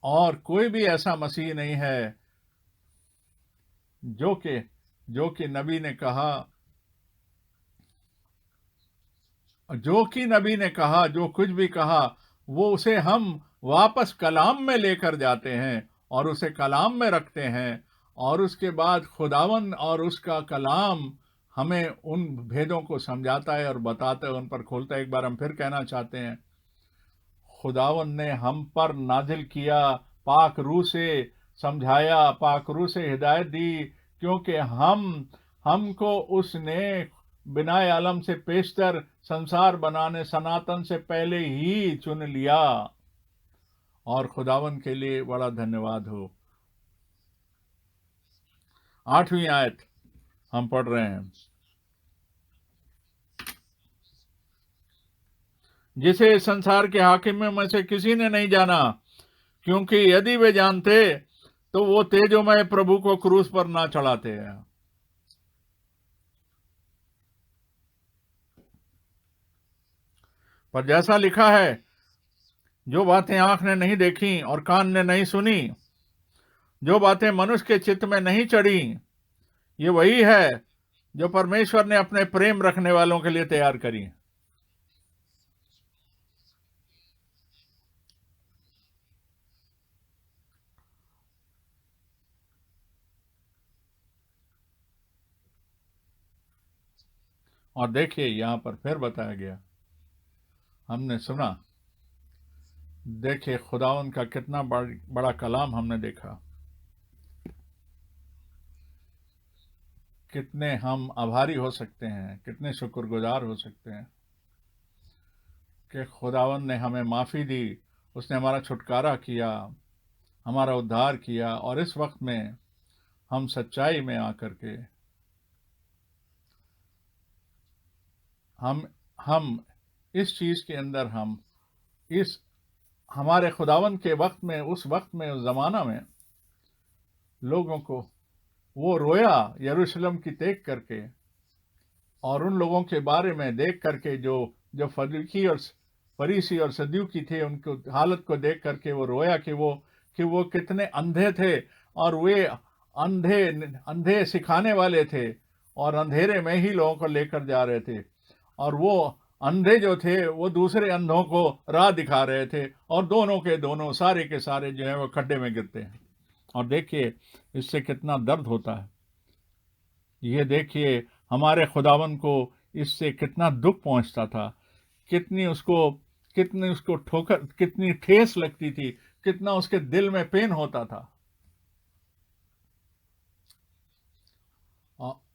और कोई भी ऐसा मसीह नहीं है जो कि नबी ने कहा, जो कुछ भी कहा, वो उसे हम वापस कलाम में लेकर जाते हैं और उसे कलाम में रखते हैं। और उसके बाद खुदावन और उसका कलाम हमें उन भेदों को समझाता है और बताता है, उन पर खोलता है। एक बार हम फिर कहना चाहते हैं, खुदावन ने हम पर नाजिल किया, पाक रूह से समझाया, पाक रूह से हिदायत दी, क्योंकि हमको उसने बिनाए आलम से पेशतर, संसार बनाने सनातन से पहले ही चुन लिया। और खुदावन के लिए बड़ा धन्यवाद हो। 8वीं आयत हम पढ़ रहे हैं, जिसे संसार के हाकिमों में से किसी ने नहीं जाना, क्योंकि यदि वे जानते तो वो तेजोमय प्रभु को क्रूस पर ना चढ़ाते हैं। पर जैसा लिखा है, जो बातें आंख ने नहीं देखी और कान ने नहीं सुनी, जो बातें मनुष्य के चित्त में नहीं चढ़ी, ये वही है जो परमेश्वर ने अपने प्रेम रखने वालों के लिए तैयार करी। और देखिए यहां पर फिर बताया गया, हमने सुना, देखिए खुदावन का कितना बड़ा कलाम हमने देखा। कितने हम आभारी हो सकते हैं, कितने शुक्रगुजार हो सकते हैं कि खुदावन ने हमें माफ़ी दी, उसने हमारा छुटकारा किया, हमारा उद्धार किया। और इस वक्त में हम सच्चाई में आकर के हम इस चीज़ के अंदर हम इस हमारे खुदावन के वक्त में, उस वक्त में, उस ज़माना में लोगों को वो रोया यरूशलेम की देख करके, और उन लोगों के बारे में देख करके जो फरीसी और सदूकी थे, उनको हालत को देख करके वो रोया कि वो कितने अंधे थे, और वे अंधे सिखाने वाले थे और अंधेरे में ही लोगों को लेकर जा रहे थे, और वो अंधे जो थे वो दूसरे अंधों को राह दिखा रहे थे, और दोनों के दोनों, सारे के सारे जो है वो खड्डे में गिरते हैं। और देखिए इससे कितना दर्द होता है। ये देखिए हमारे खुदावन को इससे कितना दुख पहुंचता था, कितनी उसको ठोकर, कितनी ठेस लगती थी, कितना उसके दिल में पेन होता था।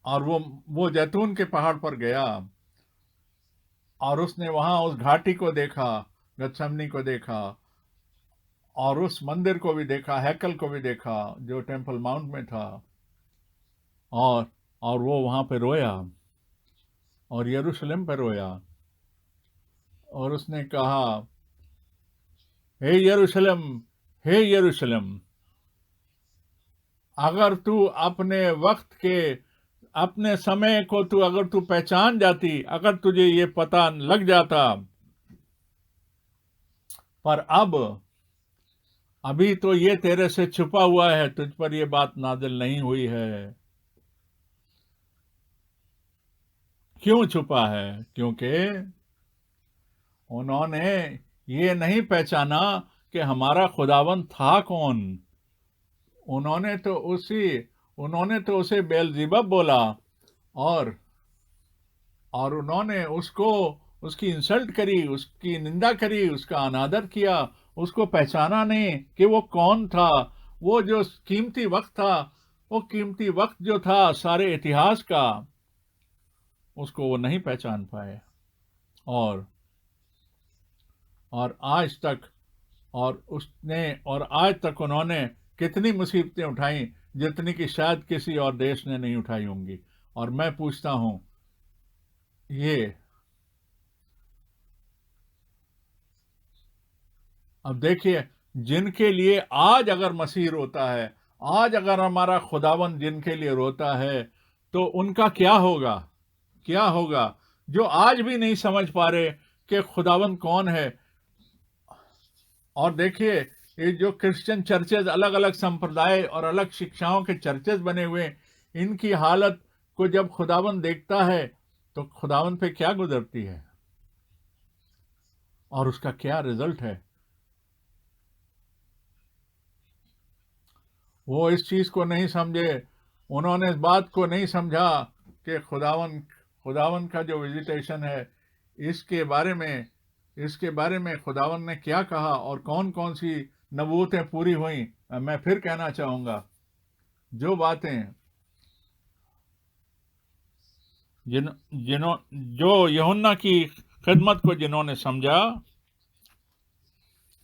और वो जैतून के पहाड़ पर गया और उसने वहां उस घाटी को देखा, गत्समनी को देखा, और उस मंदिर को भी देखा, हैकल को भी देखा जो टेम्पल माउंट में था, और वो वहां पे रोया और यरूशलेम पर रोया, और उसने कहा, हे यरूशलेम, हे यरूशलेम, अगर तू अपने वक्त के, अपने समय को अगर तू पहचान जाती, अगर तुझे ये पता लग जाता, पर अभी तो ये तेरे से छुपा हुआ है, तुझ पर ये बात नाज़िल नहीं हुई है। क्यों छुपा है? क्योंकि उन्होंने ये नहीं पहचाना कि हमारा खुदावन था कौन। उन्होंने तो उसे बेलज़ेबूब बोला, और उन्होंने उसकी इंसल्ट करी, उसकी निंदा करी, उसका अनादर किया, उसको पहचाना नहीं कि वो कौन था। वो जो कीमती वक्त था, वो कीमती वक्त जो था सारे इतिहास का, उसको वो नहीं पहचान पाए। और आज तक और आज तक उन्होंने कितनी मुसीबतें उठाई जितनी कि शायद किसी और देश ने नहीं उठाई होंगी। और मैं पूछता हूं, ये अब देखिए, जिनके लिए आज अगर मसीह रोता है, आज अगर हमारा खुदावन जिनके लिए रोता है, तो उनका क्या होगा? क्या होगा जो आज भी नहीं समझ पा रहे कि खुदावन कौन है। और देखिए, ये जो क्रिश्चियन चर्चेज, अलग अलग संप्रदाय और अलग शिक्षाओं के चर्चेज बने हुए, इनकी हालत को जब खुदावन देखता है तो खुदावन पे क्या गुजरती है और उसका क्या रिजल्ट है। वो इस चीज को नहीं समझे, उन्होंने इस बात को नहीं समझा कि खुदावन का जो विजिटेशन है, इसके बारे में खुदावन ने क्या कहा और कौन कौन सी नबूवतें पूरी हुई। मैं फिर कहना चाहूंगा, जो बातें जो यूहन्ना की खिदमत को जिन्होंने समझा,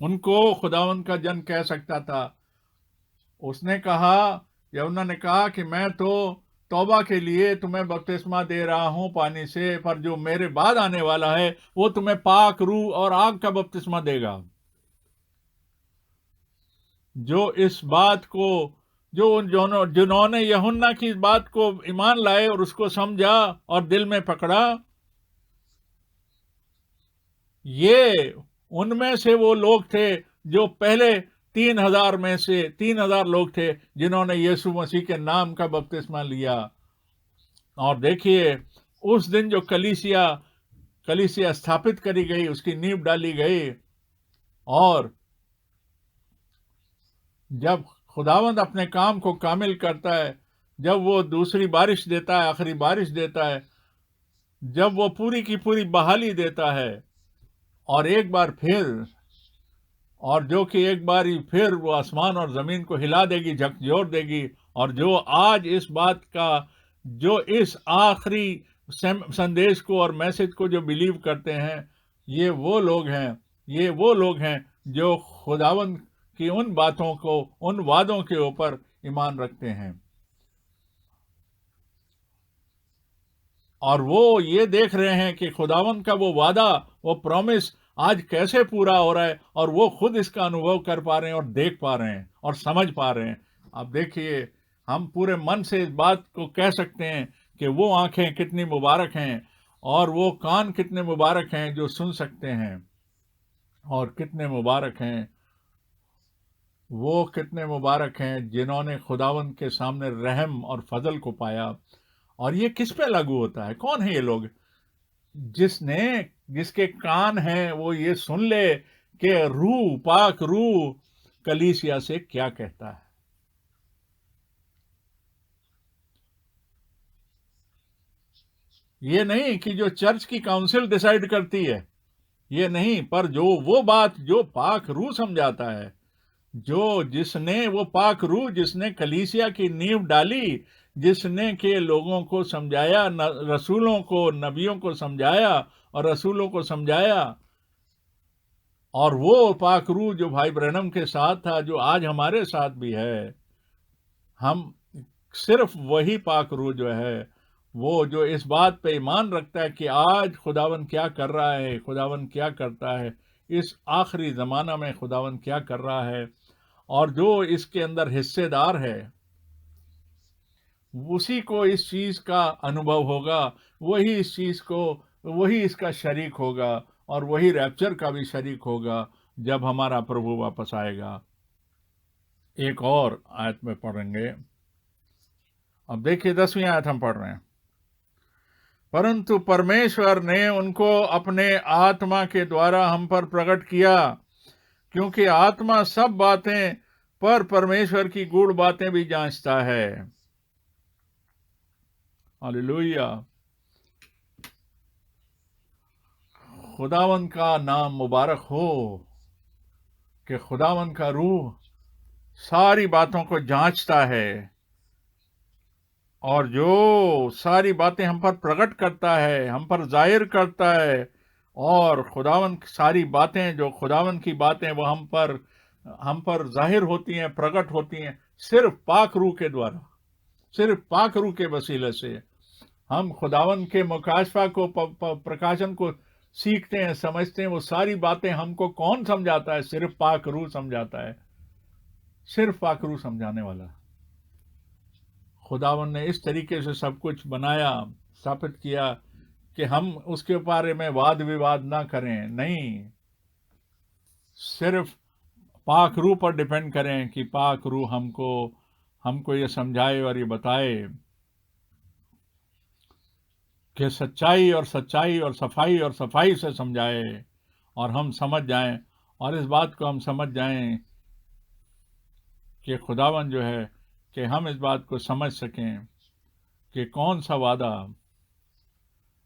उनको खुदावन का जन कह सकता था। उसने कहा, यूहन्ना ने कहा कि मैं तो तौबा के लिए तुम्हें बपतिस्मा दे रहा हूं पानी से, पर जो मेरे बाद आने वाला है वो तुम्हें पाक रूह और आग का बपतिस्मा देगा। जो इस बात को, जिन्होंने यूहन्ना की इस बात को ईमान लाए और उसको समझा और दिल में पकड़ा, ये उनमें से वो लोग थे जो पहले 3,000 में से 3,000 लोग थे जिन्होंने यीशु मसीह के नाम का बपतिस्मा लिया। और देखिए, उस दिन जो कलीसिया कलीसिया स्थापित करी गई, उसकी नींव डाली गई, और जब खुदावंद अपने काम को कामिल करता है, जब वो दूसरी बारिश देता है, आखिरी बारिश देता है, जब वो पूरी की पूरी बहाली देता है, और एक बार फिर, और जो कि एक बार ही फिर वो आसमान और जमीन को हिला देगी, झकझोर देगी, और जो आज इस बात का, जो इस आखिरी संदेश को और मैसेज को जो बिलीव करते हैं, ये वो लोग हैं, ये वो लोग हैं जो खुदावंद की उन बातों को, उन वादों के ऊपर ईमान रखते हैं। और वो ये देख रहे हैं कि खुदावंद का वो वादा, वो प्रॉमिस आज कैसे पूरा हो रहा है, और वो खुद इसका अनुभव कर पा रहे हैं और देख पा रहे हैं और समझ पा रहे हैं। अब देखिए, हम पूरे मन से इस बात को कह सकते हैं कि वो आंखें कितनी मुबारक हैं, और वो कान कितने मुबारक हैं जो सुन सकते हैं, और कितने मुबारक हैं, वो कितने मुबारक हैं जिन्होंने खुदावंद के सामने रहम और फजल को पाया। और ये किस पे लागू होता है? कौन है ये लोग? जिसके कान हैं वो ये सुन ले कि रूह, पाक रूह कलीसिया से क्या कहता है। ये नहीं कि जो चर्च की काउंसिल डिसाइड करती है, ये नहीं, पर जो वो बात जो पाक रूह समझाता है, जो जिसने वो पाक रूह, जिसने कलीसिया की नींव डाली, जिसने के लोगों को समझाया, रसूलों को, नबियों को समझाया और रसूलों को समझाया, और वो पाक रूह जो भाई ब्रैनम के साथ था, जो आज हमारे साथ भी है, हम सिर्फ वही पाक रूह जो है, वो जो इस बात पे ईमान रखता है कि आज खुदावन क्या कर रहा है, खुदावन क्या करता है, इस आखिरी ज़माना में खुदावन क्या कर रहा है, और जो इसके अंदर हिस्सेदार है, उसी को इस चीज़ का अनुभव होगा, वही इस चीज़ को, वही इसका शरीक होगा, और वही रैप्चर का भी शरीक होगा जब हमारा प्रभु वापस आएगा। एक और आयत में पढ़ेंगे। अब देखिए, 10वीं आयत हम पढ़ रहे हैं। परंतु परमेश्वर ने उनको अपने आत्मा के द्वारा हम पर प्रकट किया, क्योंकि आत्मा सब बातें, पर परमेश्वर की गूढ़ बातें भी जांचता है। हालेलुया। खुदावन का नाम मुबारक हो कि खुदावन का रूह सारी बातों को जांचता है, और जो सारी बातें हम पर प्रकट करता है, हम पर जाहिर करता है, और खुदावन सारी बातें, जो खुदावन की बातें, वो हम पर जाहिर होती हैं, प्रकट होती हैं सिर्फ पाक रूह के द्वारा, सिर्फ पाक रूह के वसीले से। हम खुदावन के मुकाशफा को, प्रकाशन को सीखते हैं, समझते हैं। वो सारी बातें हमको कौन समझाता है? सिर्फ पाक रूह समझाता है, सिर्फ पाक रूह समझाने वाला। खुदावन ने इस तरीके से सब कुछ बनाया, स्थापित किया कि हम उसके बारे में वाद विवाद ना करें, नहीं, सिर्फ पाक रूह पर डिपेंड करें कि पाक रूह हमको हमको ये समझाए और ये बताए कि सच्चाई और सच्चाई और सफाई से समझाए, और हम समझ जाएं, और इस बात को हम समझ जाएं कि खुदावन जो है, कि हम इस बात को समझ सकें कि कौन सा वादा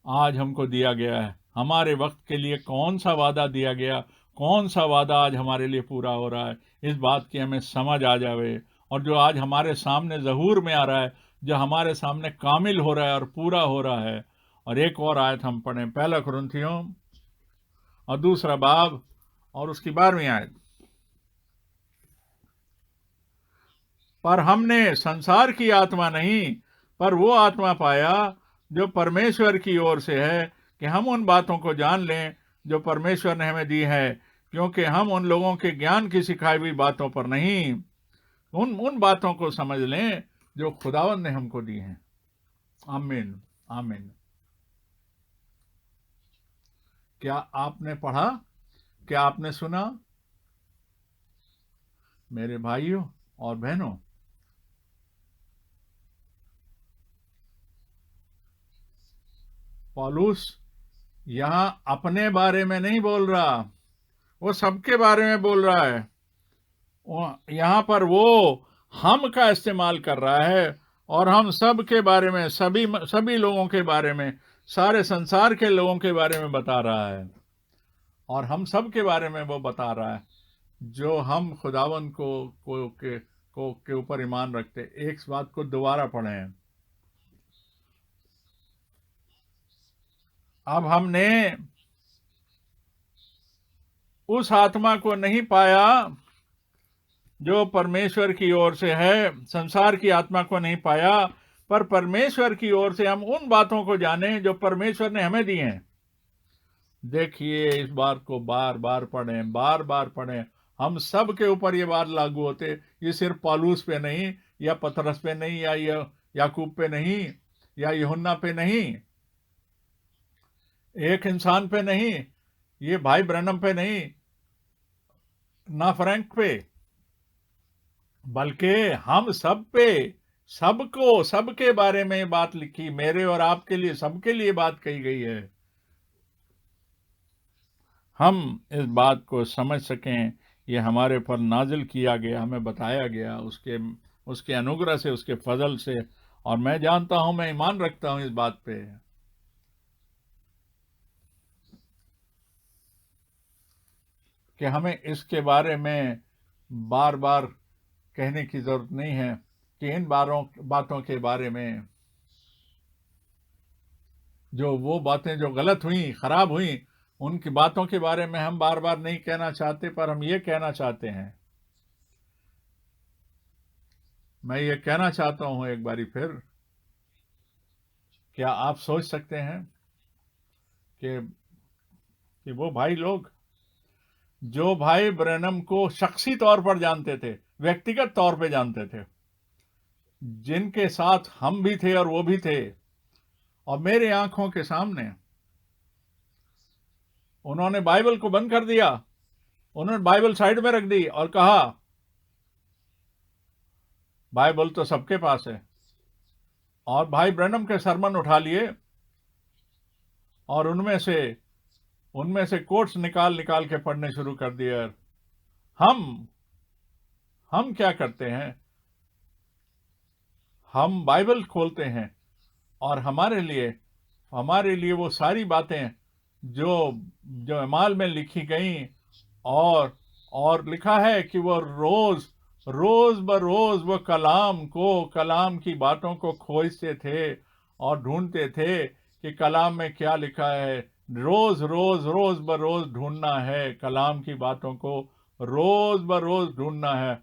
आज हमको दिया गया है, हमारे वक्त के लिए कौन सा वादा दिया गया, कौन सा वादा आज हमारे लिए पूरा हो रहा है, इस बात की हमें समझ आ जावे। और जो आज हमारे सामने ज़हूर में आ रहा है, जो हमारे सामने कामिल हो रहा है और पूरा हो रहा है। और एक और आयत हम पढ़ें, 1 कुरिन्थियों और 2 बाब और उसकी 12वीं आयत। पर हमने संसार की आत्मा नहीं, पर वो आत्मा पाया जो परमेश्वर की ओर से है, कि हम उन बातों को जान लें जो परमेश्वर ने हमें दी है, क्योंकि हम उन लोगों के ज्ञान की सिखाई हुई बातों पर नहीं, उन उन बातों को समझ लें जो खुदावन ने हमको दी हैं। आमीन, आमीन। क्या आपने पढ़ा क्या आपने सुना मेरे भाइयों और बहनों? पौलुस यहां अपने बारे में नहीं बोल रहा, वो सबके बारे में बोल रहा है। यहां पर वो हम का इस्तेमाल कर रहा है और हम सब के बारे में, सभी लोगों के बारे में, सारे संसार के लोगों के बारे में बता रहा है। और हम सब के बारे में वो बता रहा है जो हम खुदावन के ऊपर ईमान रखते। एक बात को दोबारा पढ़ें। अब हमने उस आत्मा को नहीं पाया जो परमेश्वर की ओर से है, संसार की आत्मा को नहीं पाया, पर परमेश्वर की ओर से हम उन बातों को जाने जो परमेश्वर ने हमें दी हैं। देखिए, इस बात को बार बार पढ़ें, बार बार पढ़ें। हम सब के ऊपर ये बात लागू होते, ये सिर्फ पौलुस पे नहीं, या पतरस पे नहीं, या याकूब पे नहीं, या यूहन्ना पे नहीं, एक इंसान पे नहीं, ये भाई ब्रैनम पे नहीं, ना फ्रैंक पे, बल्कि हम सब पे, सबको, सबके बारे में बात लिखी, मेरे और आपके लिए, सबके लिए बात कही गई है। हम इस बात को समझ सकें, ये हमारे पर नाजिल किया गया, हमें बताया गया उसके अनुग्रह से, उसके फजल से। और मैं जानता हूं, मैं ईमान रखता हूं इस बात पे कि हमें इसके बारे में बार बार कहने की जरूरत नहीं है कि इन बातों के बारे में, जो वो बातें जो गलत हुई, खराब हुई, उनकी बातों के बारे में हम बार बार नहीं कहना चाहते, पर हम ये कहना चाहते हैं, मैं ये कहना चाहता हूं एक बारी फिर, क्या आप सोच सकते हैं कि वो भाई लोग जो भाई ब्रैनम को शख्सी तौर पर जानते थे, व्यक्तिगत तौर पे जानते थे, जिनके साथ हम भी थे और वो भी थे, और मेरे आंखों के सामने उन्होंने बाइबल को बंद कर दिया, उन्होंने बाइबल साइड में रख दी और कहा बाइबल तो सबके पास है, और भाई ब्रैनम के सरमन उठा लिए और उनमें से कोट्स निकाल निकाल के पढ़ने शुरू कर दिए। हम हम क्या करते हैं, हम बाइबल खोलते हैं और हमारे लिए वो सारी बातें जो जो अमाल में लिखी गई, और लिखा है कि वो रोज रोज बरोज वो कलाम की बातों को खोजते थे और ढूंढते थे कि कलाम में क्या लिखा है। रोज रोज रोज बरोज ढूंढना है, कलाम की बातों को रोज बरोज ढूंढना है।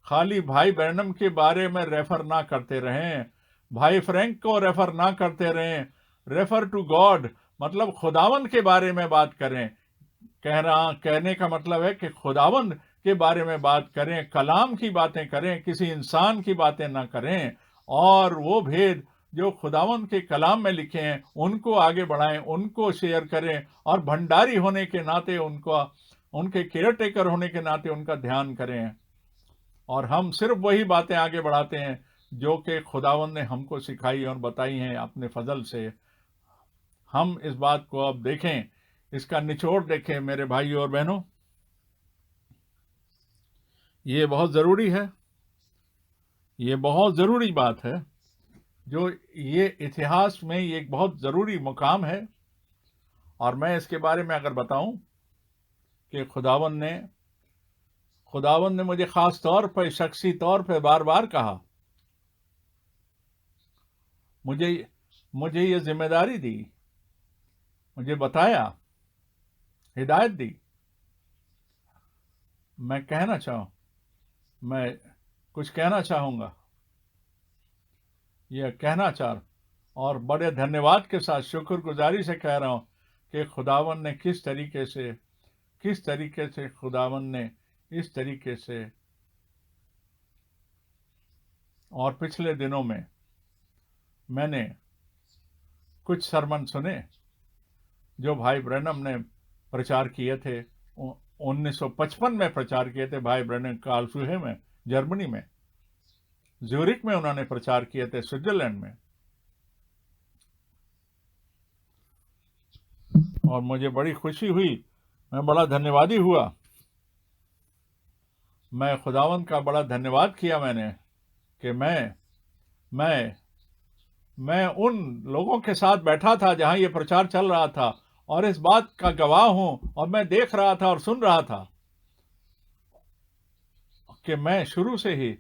खाली भाई ब्रैनम के बारे में रेफर ना करते रहें, भाई फ्रैंक को रेफर ना करते रहें। रेफर टू गॉड, मतलब खुदावंद के बारे में बात करें। कहने का मतलब है कि खुदावंद के बारे में बात करें, कलाम की बातें करें, किसी इंसान की बातें ना करें। और वो भेद जो खुदावंद के कलाम में लिखे हैं उनको आगे बढ़ाएं, उनको शेयर करें, और भंडारी होने के नाते उनके केयर टेकर होने के नाते उनका ध्यान करें। और हम सिर्फ वही बातें आगे बढ़ाते हैं जो कि खुदावंद ने हमको सिखाई और बताई हैं अपने फजल से। हम इस बात को अब देखें, इसका निचोड़ देखें मेरे भाइयों और बहनों। ये बहुत ज़रूरी है, ये बहुत ज़रूरी बात है, जो ये इतिहास में ये एक बहुत ज़रूरी मुकाम है। और मैं इसके बारे में अगर बताऊं कि खुदावंद ने मुझे ख़ास तौर पर, शख्सी तौर पर बार बार कहा, मुझे ये जिम्मेदारी दी, मुझे बताया, हिदायत दी। मैं कुछ कहना चाहूँगा, यह कहना चाह, और बड़े धन्यवाद के साथ शुक्रगुजारी से कह रहा हूँ कि खुदावंद ने किस तरीके से खुदावंद ने इस तरीके से। और पिछले दिनों में मैंने कुछ सरमन सुने जो भाई ब्रैनम ने प्रचार किए थे, 1955 में प्रचार किए थे भाई ब्रैनम कार्लसरूहे में, जर्मनी में, ज्यूरिक में उन्होंने प्रचार किए थे, स्विट्जरलैंड में। और मुझे बड़ी खुशी हुई, मैं बड़ा धन्यवादी हुआ, मैं खुदावंद का बड़ा धन्यवाद किया मैंने कि मैं मैं उन लोगों के साथ बैठा था जहां ये प्रचार चल रहा था और इस बात का गवाह हूं, और मैं देख रहा था और सुन रहा था कि मैं शुरू से ही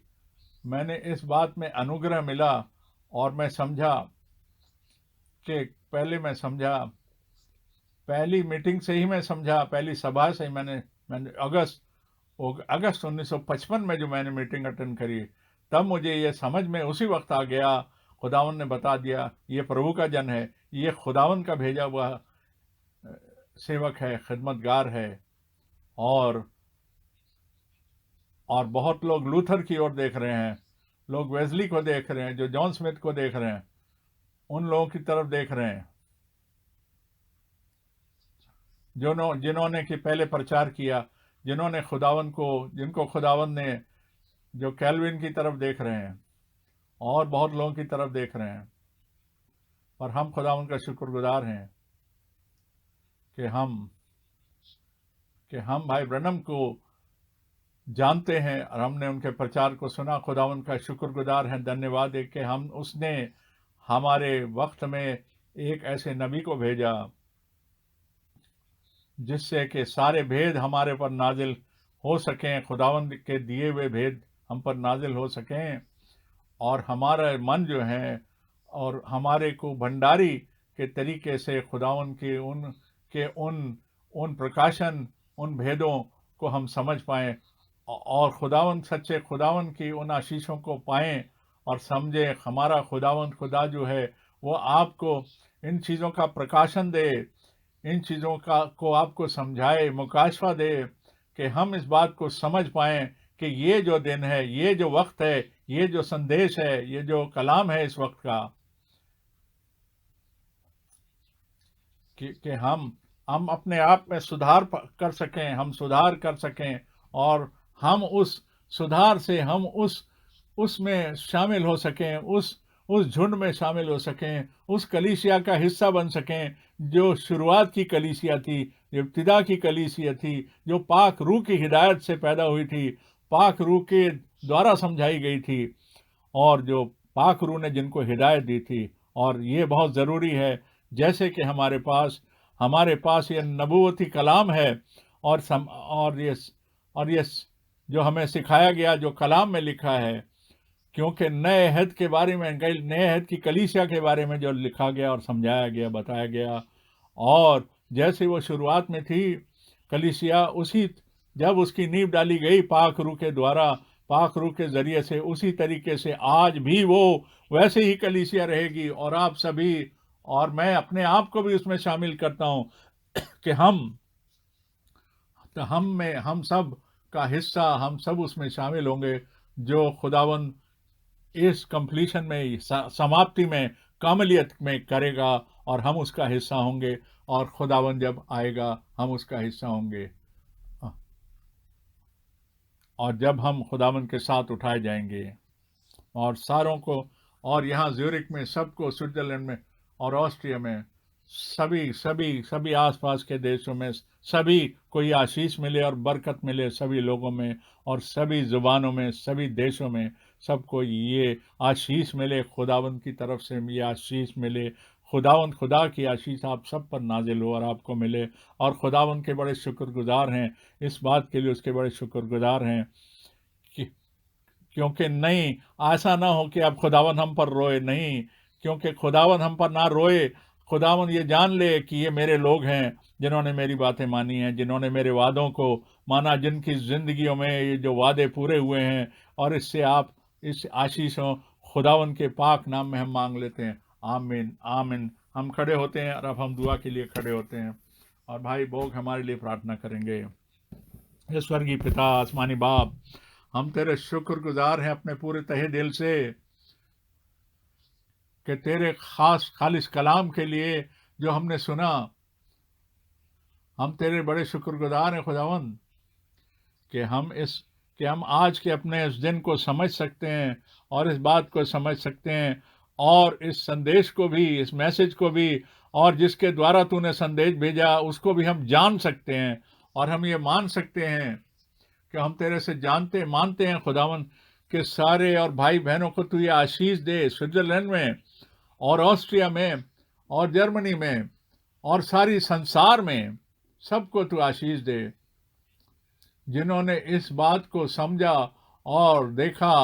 मैंने इस बात में अनुग्रह मिला। और मैं समझा कि पहले समझा, पहली मीटिंग से ही मैं समझा, पहली सभा से ही मैंने अगस्त 1955 में जो मैंने मीटिंग अटेंड करी, तब मुझे ये समझ में उसी वक्त आ गया, खुदावन ने बता दिया ये प्रभु का जन है, ये खुदावन का भेजा हुआ सेवक है, खिदमतगार है। और बहुत लोग लूथर की ओर देख रहे हैं, लोग वेस्ली को देख रहे हैं, जो जॉन स्मिथ को देख रहे हैं, उन लोगों की तरफ देख रहे हैं जिन्होंने कि पहले प्रचार किया, जिन्होंने जिनको खुदावन ने, जो कैल्विन की तरफ देख रहे हैं और बहुत लोगों की तरफ देख रहे हैं। और हम खुदावन का शुक्रगुजार हैं कि हम भाई ब्रैनम को जानते हैं और हमने उनके प्रचार को सुना। खुदावन का शुक्रगुजार हैं, धन्यवाद है कि उसने हमारे वक्त में एक ऐसे नबी को भेजा जिससे कि सारे भेद हमारे पर नाजिल हो सकें, खुदावंद के दिए हुए भेद हम पर नाजिल हो सकें, और हमारा मन जो है और हमारे को भंडारी के तरीके से खुदावंद के उन प्रकाशन, उन भेदों को हम समझ पाएं और सच्चे खुदावंद की उन आशीषों को पाएं और समझें। हमारा खुदावंद खुदा जो है वो आपको इन चीज़ों का प्रकाशन दे, इन चीज़ों को आपको समझाए, मुकाशवा दे कि हम इस बात को समझ पाएं कि ये जो दिन है, ये जो वक्त है, ये जो संदेश है, ये जो कलाम है इस वक्त का, कि हम अपने आप में सुधार कर सकें, हम सुधार कर सकें, और हम उस सुधार से हम उसमें शामिल हो सकें, उस झुंड में शामिल हो सकें, उस कलीसिया का हिस्सा बन सकें जो शुरुआत की कलीसिया थी, जो इब्तिदा की कलीसिया थी, जो पाक रूह की हिदायत से पैदा हुई थी, पाक रूह के द्वारा समझाई गई थी, और जो पाक रूह ने जिनको हिदायत दी थी। और ये बहुत ज़रूरी है, जैसे कि हमारे पास ये नबूवती कलाम है, और ये जो हमें सिखाया गया, जो कलाम में लिखा है, क्योंकि नए अहद के बारे में, नए अहद की कलीसिया के बारे में जो लिखा गया और समझाया गया, बताया गया, और जैसे वो शुरुआत में थी कलीसिया, जब उसकी नींव डाली गई पाक रूह के द्वारा, पाक रूह के जरिए से, उसी तरीके से आज भी वो वैसे ही कलीसिया रहेगी। और आप सभी और मैं अपने आप को भी उसमें शामिल करता हूँ कि हम सब का हिस्सा, हम सब उसमें शामिल होंगे जो खुदावन इस कंप्लीशन में, समाप्ति में, कामलियत में करेगा, और हम उसका हिस्सा होंगे, और खुदावन जब आएगा हम उसका हिस्सा होंगे, और जब हम खुदावन के साथ उठाए जाएंगे। और सारों को, और यहाँ ज्यूरिक में सबको, स्विट्जरलैंड में और ऑस्ट्रिया में, सभी आसपास के देशों में सभी को ये आशीष मिले और बरकत मिले, सभी लोगों में और सभी जुबानों में, सभी देशों में सबको ये आशीष मिले, खुदावंद की तरफ से ये आशीष मिले। खुदा की आशीष आप सब पर नाजिल हो और आपको मिले। और खुदावंद के बड़े शुक्रगुजार हैं इस बात के लिए, उसके बड़े शुक्रगुजार हैं कि क्योंकि नहीं, ऐसा ना हो कि अब खुदावन हम पर रोए, नहीं, क्योंकि खुदावन हम पर ना रोए। खुदावन ये जान ले कि ये मेरे लोग हैं जिन्होंने मेरी बातें मानी हैं, जिन्होंने मेरे वादों को माना, जिनकी जिंदगियों में ये जो वादे पूरे हुए हैं। और इससे आप इस आशीषों खुदावन के पाक नाम में हम मांग लेते हैं। आमीन आमीन। हम खड़े होते हैं और अब हम दुआ के लिए खड़े होते हैं, और भाई बोग हमारे लिए प्रार्थना करेंगे। हे स्वर्गीय पिता, आसमानी बाप, हम तेरे शुक्रगुजार हैं अपने पूरे तहे दिल से कि तेरे खालिस कलाम के लिए जो हमने सुना, हम तेरे बड़े शुक्रगुजार हैं खुदावंद कि हम आज के अपने इस दिन को समझ सकते हैं और इस बात को समझ सकते हैं और इस संदेश को भी, इस मैसेज को भी, और जिसके द्वारा तूने संदेश भेजा उसको भी हम जान सकते हैं। और हम ये मान सकते हैं कि हम तेरे से मानते हैं खुदावन के सारे और भाई बहनों को तू ये आशीष दे, स्विट्जरलैंड में और ऑस्ट्रिया में और जर्मनी में और सारी संसार में सबको तू आशीष दे, जिन्होंने इस बात को समझा और देखा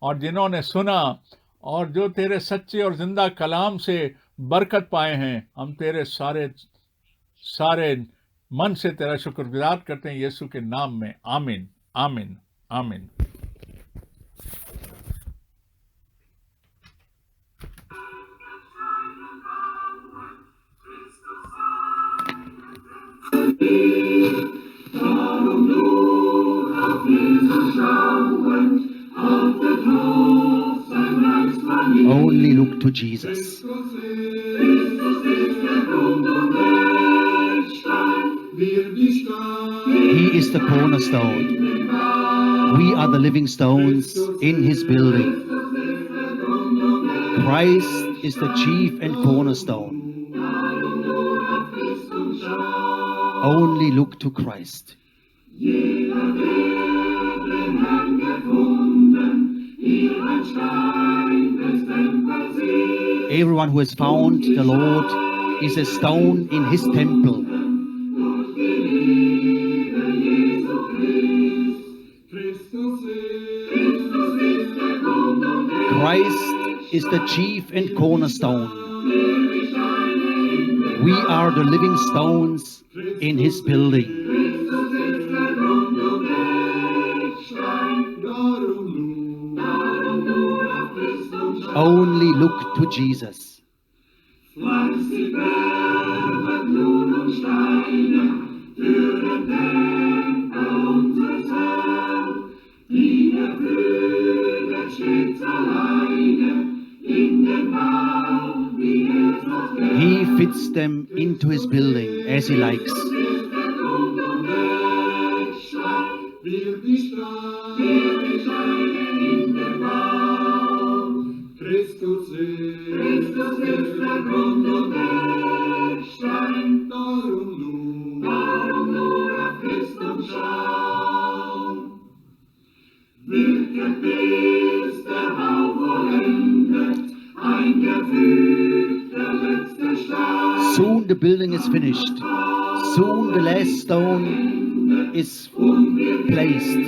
और जिन्होंने सुना और जो तेरे सच्चे और जिंदा कलाम से बरकत पाए हैं। हम तेरे सारे मन से तेरा शुक्रगुजार करते हैं यीशु के नाम में। आमीन, आमीन, आमीन। Only look to Jesus. He is the cornerstone. We are the living stones in his building. Christ is the chief and cornerstone. Only look to Christ. Everyone who has found the Lord is a stone in his temple. Christ is the chief and cornerstone. We are the living stones in his building. Only look to Jesus. He fits them into his building as he likes. Soon the building is finished. Soon the last stone is placed.